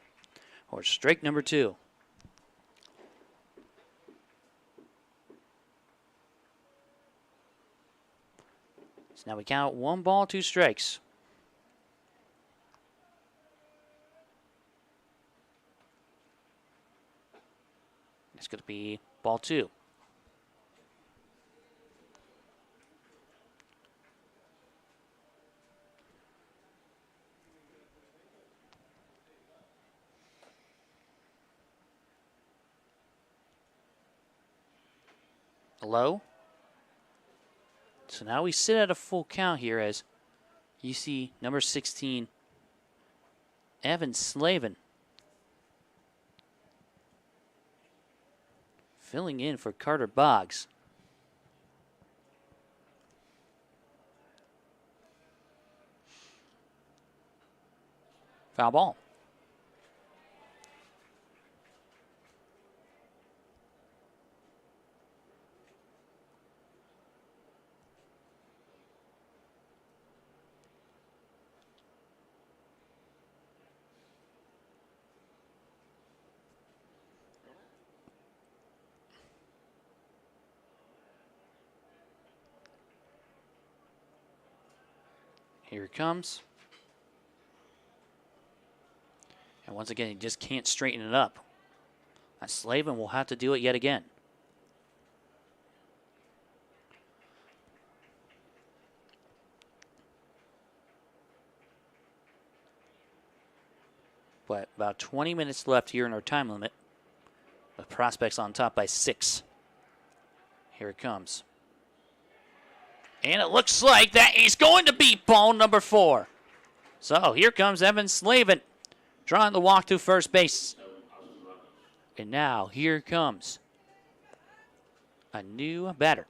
Or strike number 2. So now we count 1 ball, 2 strikes. It's going to be ball 2. Low. So now we sit at a full count here as you see number 16, Evan Slavin, filling in for Carter Boggs. Foul ball. Here it comes. And once again, he just can't straighten it up. Slavin will have to do it yet again. But about 20 minutes left here in our time limit. The Prospects on top by 6. Here it comes. And it looks like that is going to be ball number 4. So here comes Evan Slavin, drawing the walk to first base. And now here comes a new batter.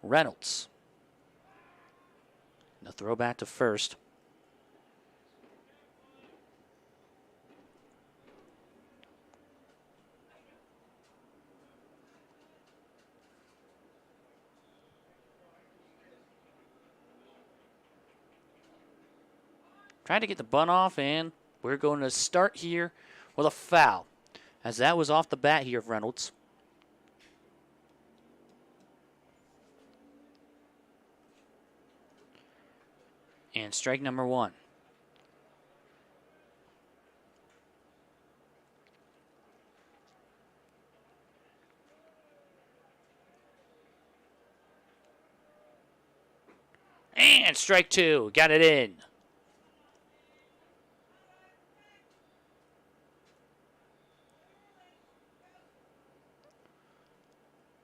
Reynolds. The throw back to first. Trying to get the bunt off, and we're going to start here with a foul, as that was off the bat here of Reynolds. And strike number 1. And strike 2. Got it in.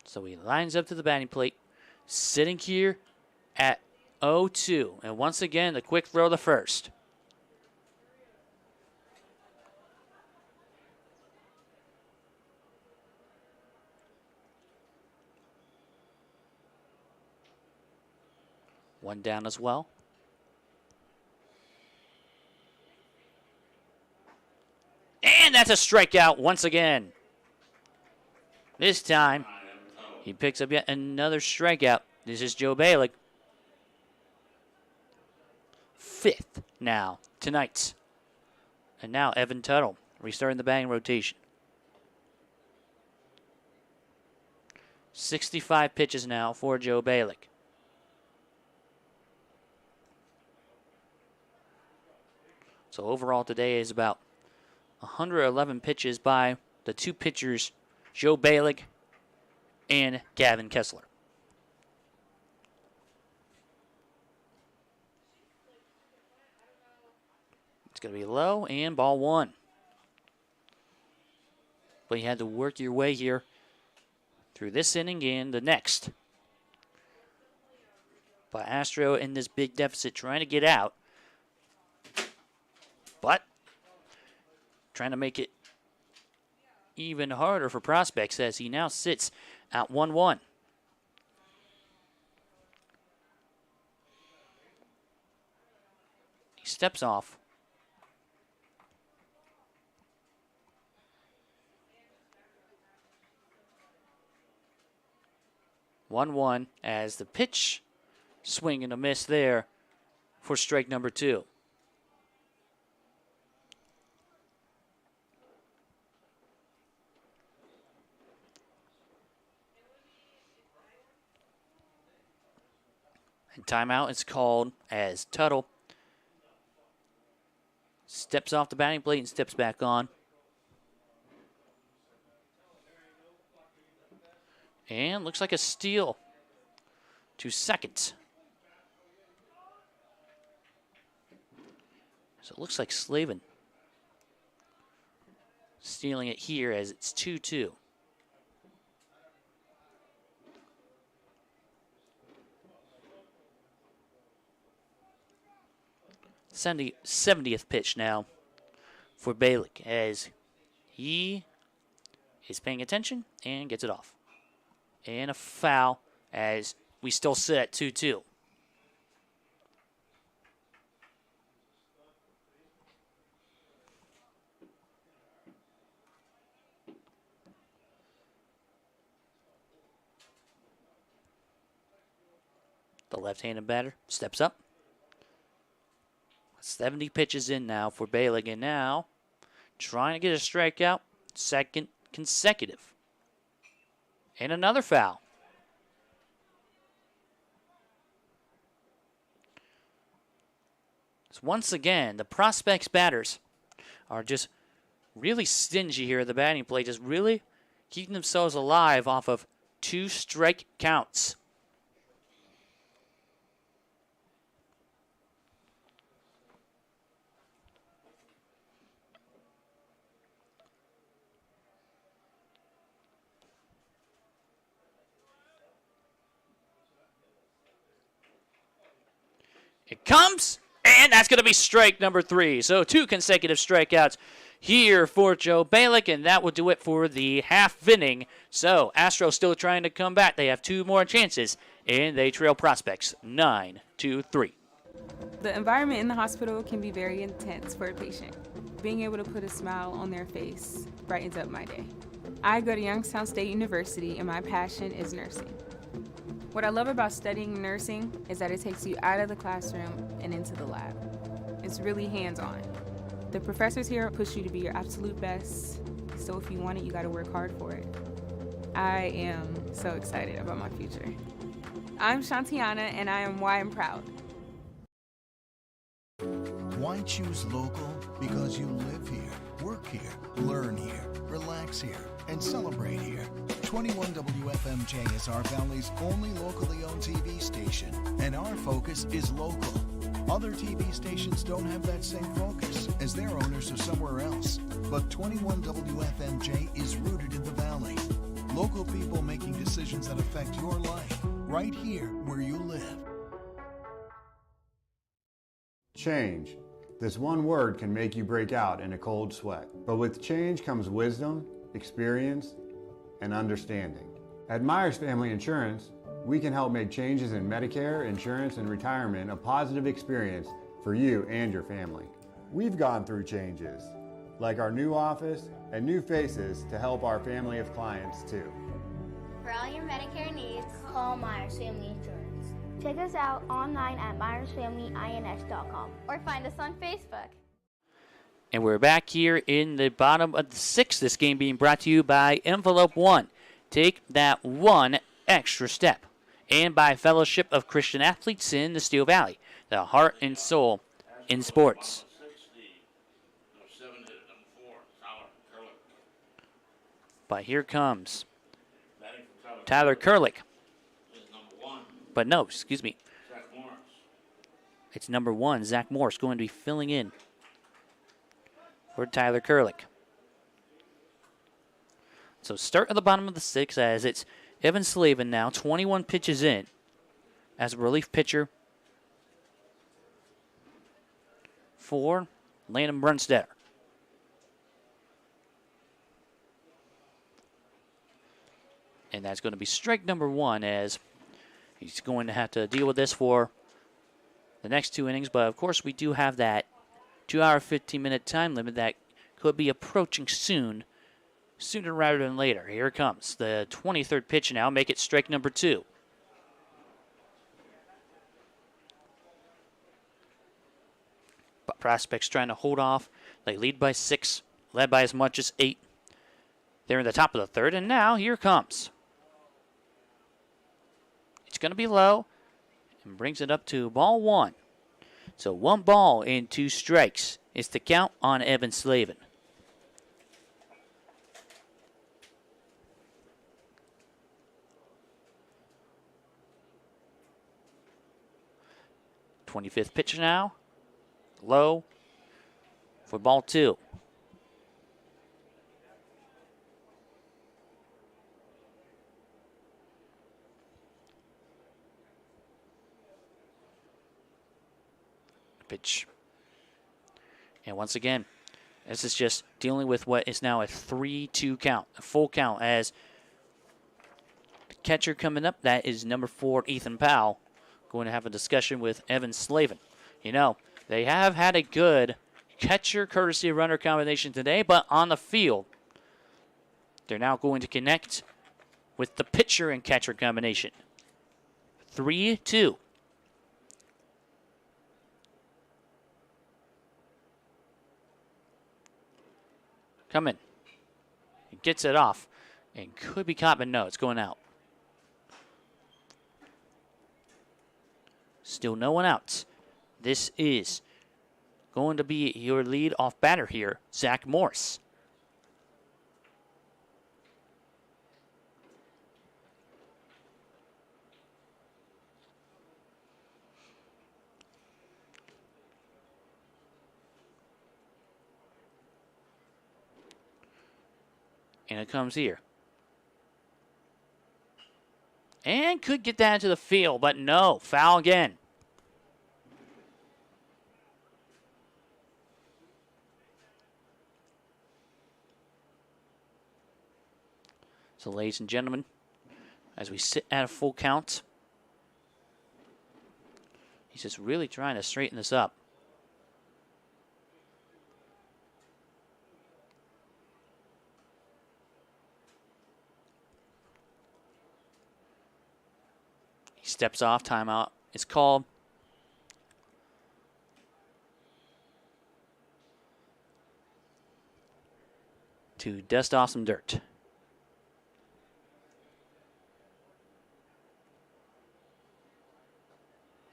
So he lines up to the batting plate, sitting here at 0-2. And once again, the quick throw to first. One down as well. And that's a strikeout once again. This time, he picks up yet another strikeout. This is Joe Balick. 5th now tonight. And now Evan Tuttle restarting the batting rotation. 65 pitches now for Joe Balick. So overall today is about 111 pitches by the two pitchers, Joe Balick and Gavin Kessler. It's going to be low and ball 1. But you had to work your way here through this inning and the next. But Astro in this big deficit trying to get out. But trying to make it even harder for prospects as he now sits at 1-1. He steps off. One as the pitch swing and a miss there for strike number 2. And timeout is called as Tuttle steps off the batting plate and steps back on. And looks like a steal to second. So it looks like Slavin stealing it here as it's 2-2. The 70th pitch now for Balick as he is paying attention and gets it off. And a foul as we still sit at 2-2. The left-handed batter steps up. 70 pitches in now for Balick, and now trying to get a strikeout, second consecutive. And another foul. So once again, the prospects batters are just really stingy here at the batting plate, just really keeping themselves alive off of 2 strike counts. It comes, and that's going to be strike number 3. So 2 consecutive strikeouts here for Joe Balick, and that will do it for the half inning. So Astros still trying to come back. They have 2 more chances and they trail prospects 9-3.
The environment in the hospital can be very intense for a patient. Being able to put a smile on their face brightens up my day. I go to Youngstown State University and my passion is nursing. What I love about studying nursing is that it takes you out of the classroom and into the lab. It's really hands-on. The professors here push you to be your absolute best, so if you want it, you gotta work hard for it. I am so excited about my future. I'm Shantiana and I am why I'm proud.
Why choose local? Because you live here, work here, learn here, relax here, and celebrate here. 21 WFMJ is our Valley's only locally owned TV station, and our focus is local. Other TV stations don't have that same focus, as their owners are somewhere else. But 21 WFMJ is rooted in the Valley. Local people making decisions that affect your life, right here where you live.
Change. This one word can make you break out in a cold sweat. But with change comes wisdom, experience, and understanding. At Myers Family Insurance, we can help make changes in Medicare, insurance, and retirement a positive experience for you and your family. We've gone through changes, like our new office and new faces to help our family of clients too.
For all your Medicare needs, call Myers Family Insurance. Check us out online at myersfamilyins.com or find us on Facebook.
And we're back here in the bottom of the sixth. This game being brought to you by Envelope One. Take that one extra step. And by Fellowship of Christian Athletes in the Steel Valley, the heart and soul in sports. But here comes Tyler Kurlick. But no, excuse me. It's number 1, Zach Morris, going to be filling in for Tyler Kurlick. So start at the bottom of the sixth as it's Evan Slavin now, 21 pitches in as a relief pitcher for Landon Brunstetter. And that's going to be strike number 1 as he's going to have to deal with this for the next 2 innings. But, of course, we do have that 2-hour, 15-minute time limit that could be approaching soon, sooner rather than later. Here it comes. The 23rd pitch now. Make it strike number 2. But prospects trying to hold off. They lead by 6, led by as much as 8. They're in the top of the third, and now here comes. It's going to be low and brings it up to ball 1. So 1 ball and 2 strikes is the count on Evan Slavin. '25th pitch now. Low for ball 2. Pitch. And once again, this is just dealing with what is now a 3-2 count, a full count, as the catcher coming up, that is number 4, Ethan Powell, going to have a discussion with Evan Slavin. You know, they have had a good catcher courtesy runner combination today, but on the field, they're now going to connect with the pitcher and catcher combination. 3-2. Coming. He gets it off and could be caught, but no, it's going out. Still no one out. This is going to be your lead off batter here, Zach Morse. And it comes here. And could get that into the field, but no, foul again. So, ladies and gentlemen, as we sit at a full count, He's just really trying to straighten this up. He steps off. Timeout is called. To dust off some dirt.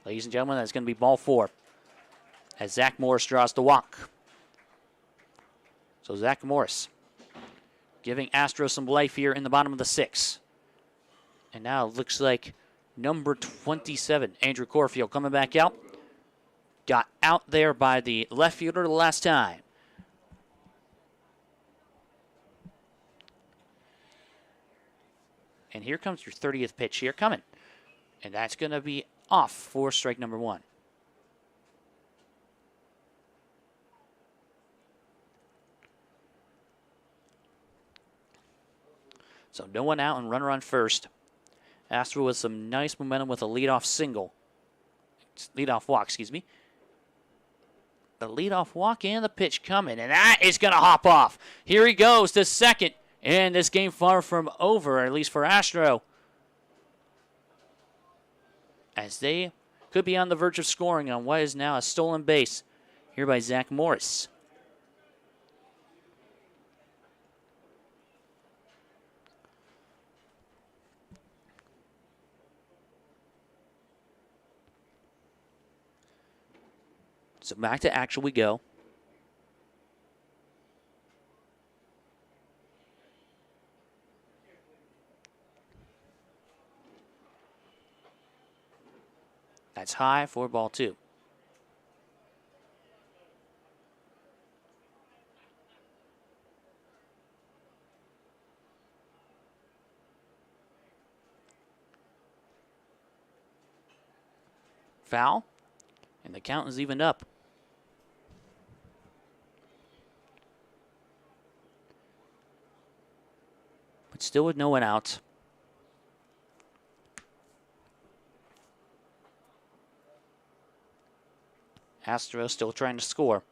Ladies and gentlemen, that's going to be ball 4 as Zach Morris draws the walk. So Zach Morris giving Astros some life here in the bottom of the 6th. And now it looks like number 27, Andrew Corfield, coming back out. Got out there by the left fielder the last time. And here comes your 30th pitch here coming. And that's going to be off for strike number 1. So no one out and runner on first. Astro with some nice momentum with a leadoff single. Leadoff walk, excuse me. The leadoff walk and the pitch coming. And that is going to hop off. Here he goes to second. And this game far from over, at least for Astro. As they could be on the verge of scoring on what is now a stolen base here by Zach Morris. So back to action we go. That's high for ball 2. Foul, and the count is evened up. But still with no one out. Astros still trying to score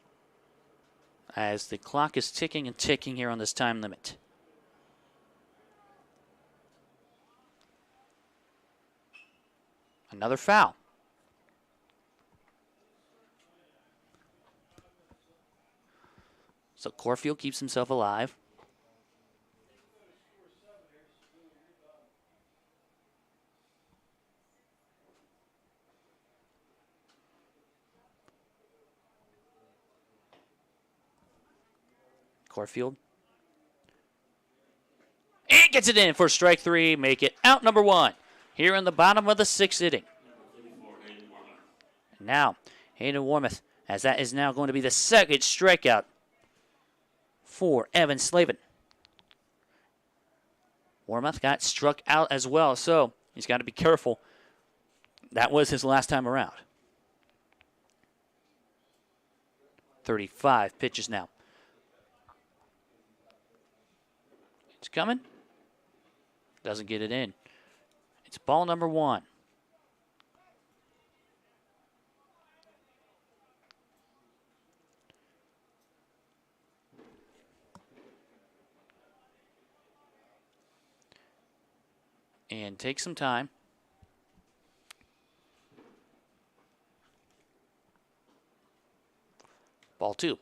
as the clock is ticking and ticking here on this time limit. Another foul. So Corfield keeps himself alive. Corfield. And gets it in for strike 3. Make it out number 1 here in the bottom of the 6th inning. Now, Hayden Warmoth, as that is now going to be the second strikeout for Evan Slavin. Warmoth got struck out as well, so he's got to be careful. That was his last time around. 35 pitches now. It's coming. Doesn't get it in. It's ball number 1. And take some time. Ball 2.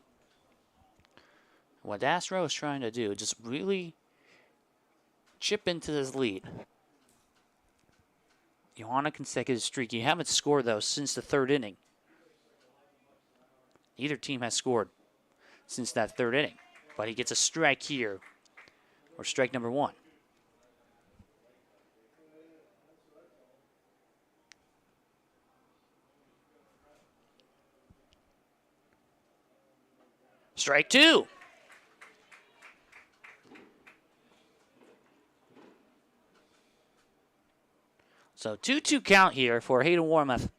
What Astro is trying to do, just really chip into this lead. You're on a consecutive streak. You haven't scored, though, since the 3rd inning. Neither team has scored since that 3rd inning. But he gets a strike here, or strike number 1. Strike 2. So 2-2 count here for Hayden Warmoth.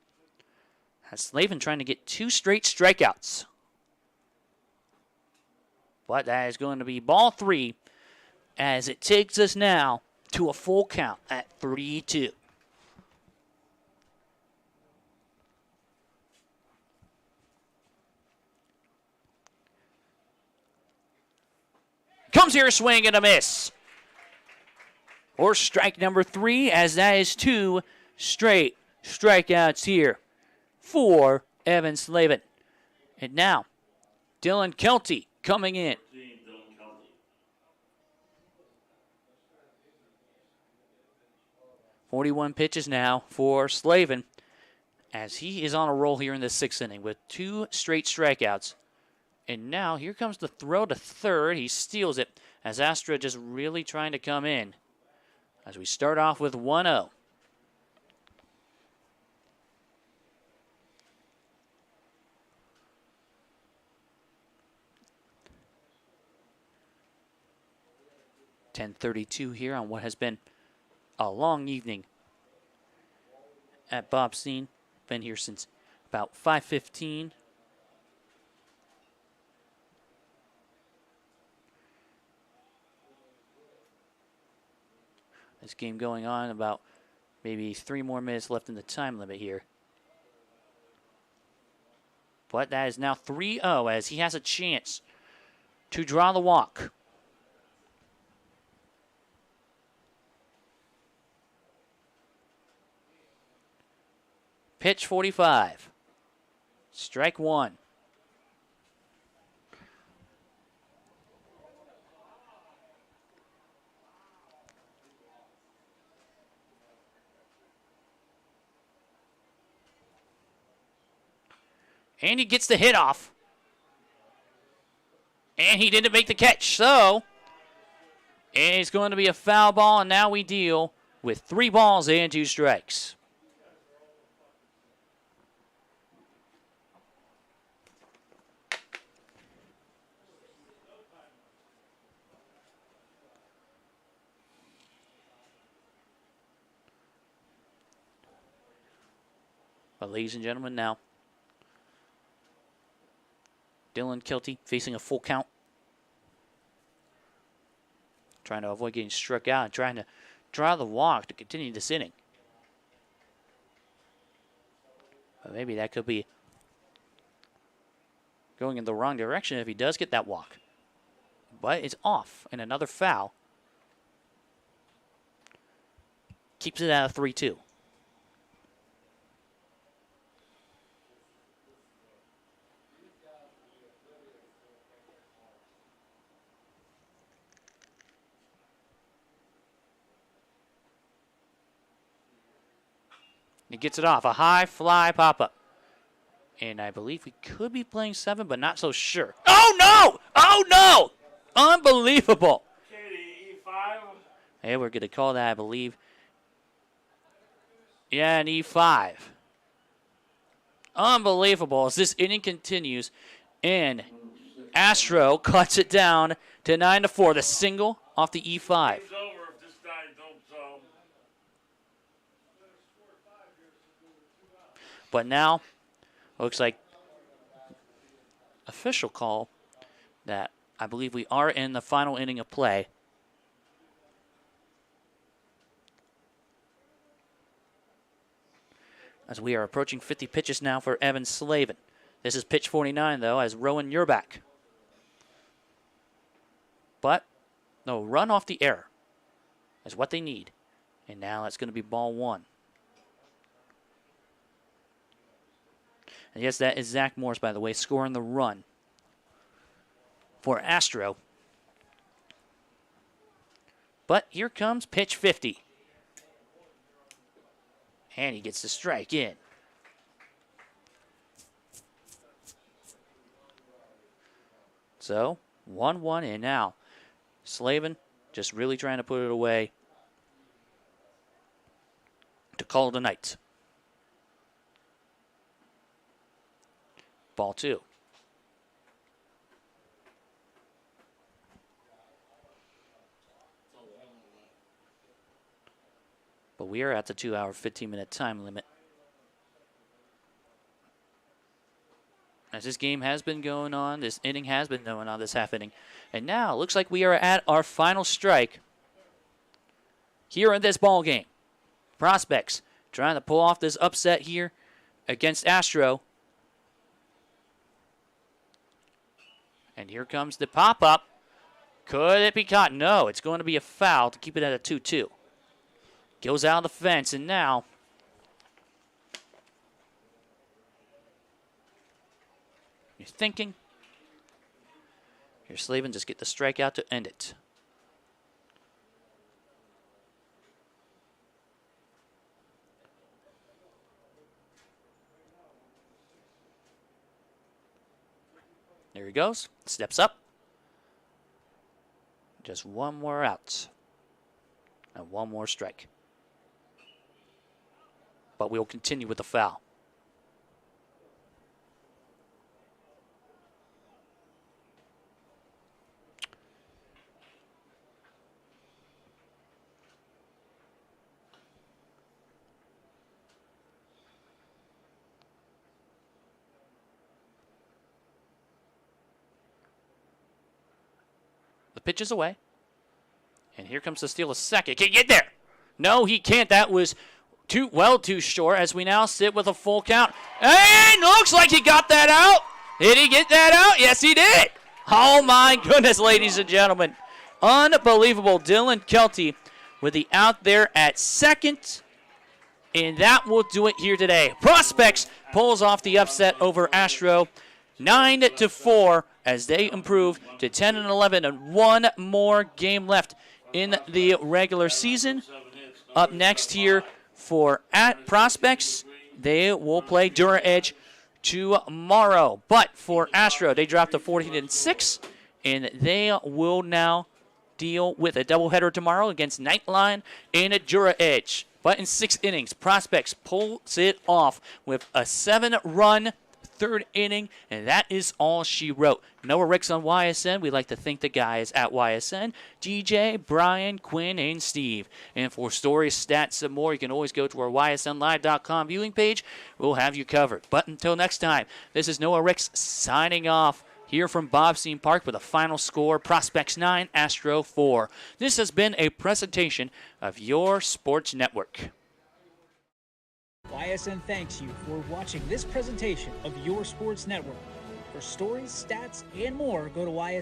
Has Slavin trying to get 2 straight strikeouts. But that is going to be ball 3 as it takes us now to a full count at 3-2. Comes here, swing and a miss. Or strike number 3, as that is 2 straight strikeouts here for Evan Slavin. And now, Dylan Kelty coming in. 41 pitches now for Slavin, as he is on a roll here in the 6th inning with 2 straight strikeouts. And now here comes the throw to third. He steals it as Astra just really trying to come in. As we start off with 1-0. .10:32 here on what has been a long evening at Bob's Scene. Been here since about 5:15. This game going on about maybe 3 more minutes left in the time limit here. But that is now 3-0 as he has a chance to draw the walk. Pitch 45. Strike 1. And he gets the hit off. And he didn't make the catch, so it's going to be a foul ball, and now we deal with 3 balls and 2 strikes. But ladies and gentlemen, now Dylan Kelty facing a full count. Trying to avoid getting struck out and trying to draw the walk to continue this inning. But maybe that could be going in the wrong direction if he does get that walk. But it's off, and another foul keeps it at a 3-2. He gets it off. A high fly pop-up. And I believe we could be playing 7, but not so sure. Oh, no! Oh, no! Unbelievable. Hey, we're going to call that, I believe. Yeah, an E5. Unbelievable as this inning continues. And Astro cuts it down to 9-4. The single off the E5. But now, looks like official call that I believe we are in the final inning of play. As we are approaching 50 pitches now for Evan Slavin. This is pitch 49, though, as Rowan Yerbach. But no run off the error is what they need. And now that's going to be ball 1. And yes, that is Zach Morris, by the way, scoring the run for Astro. But here comes pitch 50. And he gets the strike in. So, 1-1, and now Slavin just really trying to put it away to call it a night. Ball 2. But we are at the 2-hour, 15-minute time limit. As this game has been going on, this inning has been going on, this half inning. And now, looks like we are at our final strike here in this ball game. Prospects trying to pull off this upset here against Astro. And here comes the pop-up. Could it be caught? No, it's going to be a foul to keep it at a 2-2. Goes out of the fence, and now you're thinking. Here's Slavin, just get the strikeout to end it. There he goes, steps up. Just one more out. And one more strike. But we'll continue with the foul. The pitch is away. And here comes the steal of second. Can he get there? No, he can't. That was too short as we now sit with a full count. And looks like he got that out. Did he get that out? Yes, he did. Oh, my goodness, ladies and gentlemen. Unbelievable. Dylan Kelty with the out there at second. And that will do it here today. Prospects pulls off the upset over Astro 9-4 as they improve to 10-11 and one more game left in the regular season. Up next here for Prospects, they will play Dura Edge tomorrow. But for Astro, they dropped to 14-6, and they will now deal with a doubleheader tomorrow against Nightline and Dura Edge. But in 6 innings, Prospects pulls it off with a 7-run third inning, and that is all she wrote. Noah Ricks on YSN. We'd like to thank the guys at YSN, DJ, Brian, Quinn, and Steve. And for stories, stats, and more, you can always go to our ysnlive.com viewing page. We'll have you covered. But until next time, this is Noah Ricks signing off here from Bobstein Park with a final score, Prospects 9, Astro 4. This has been a presentation of your sports network.
YSN thanks you for watching this presentation of your sports network. For stories, stats, and more, go to YSN.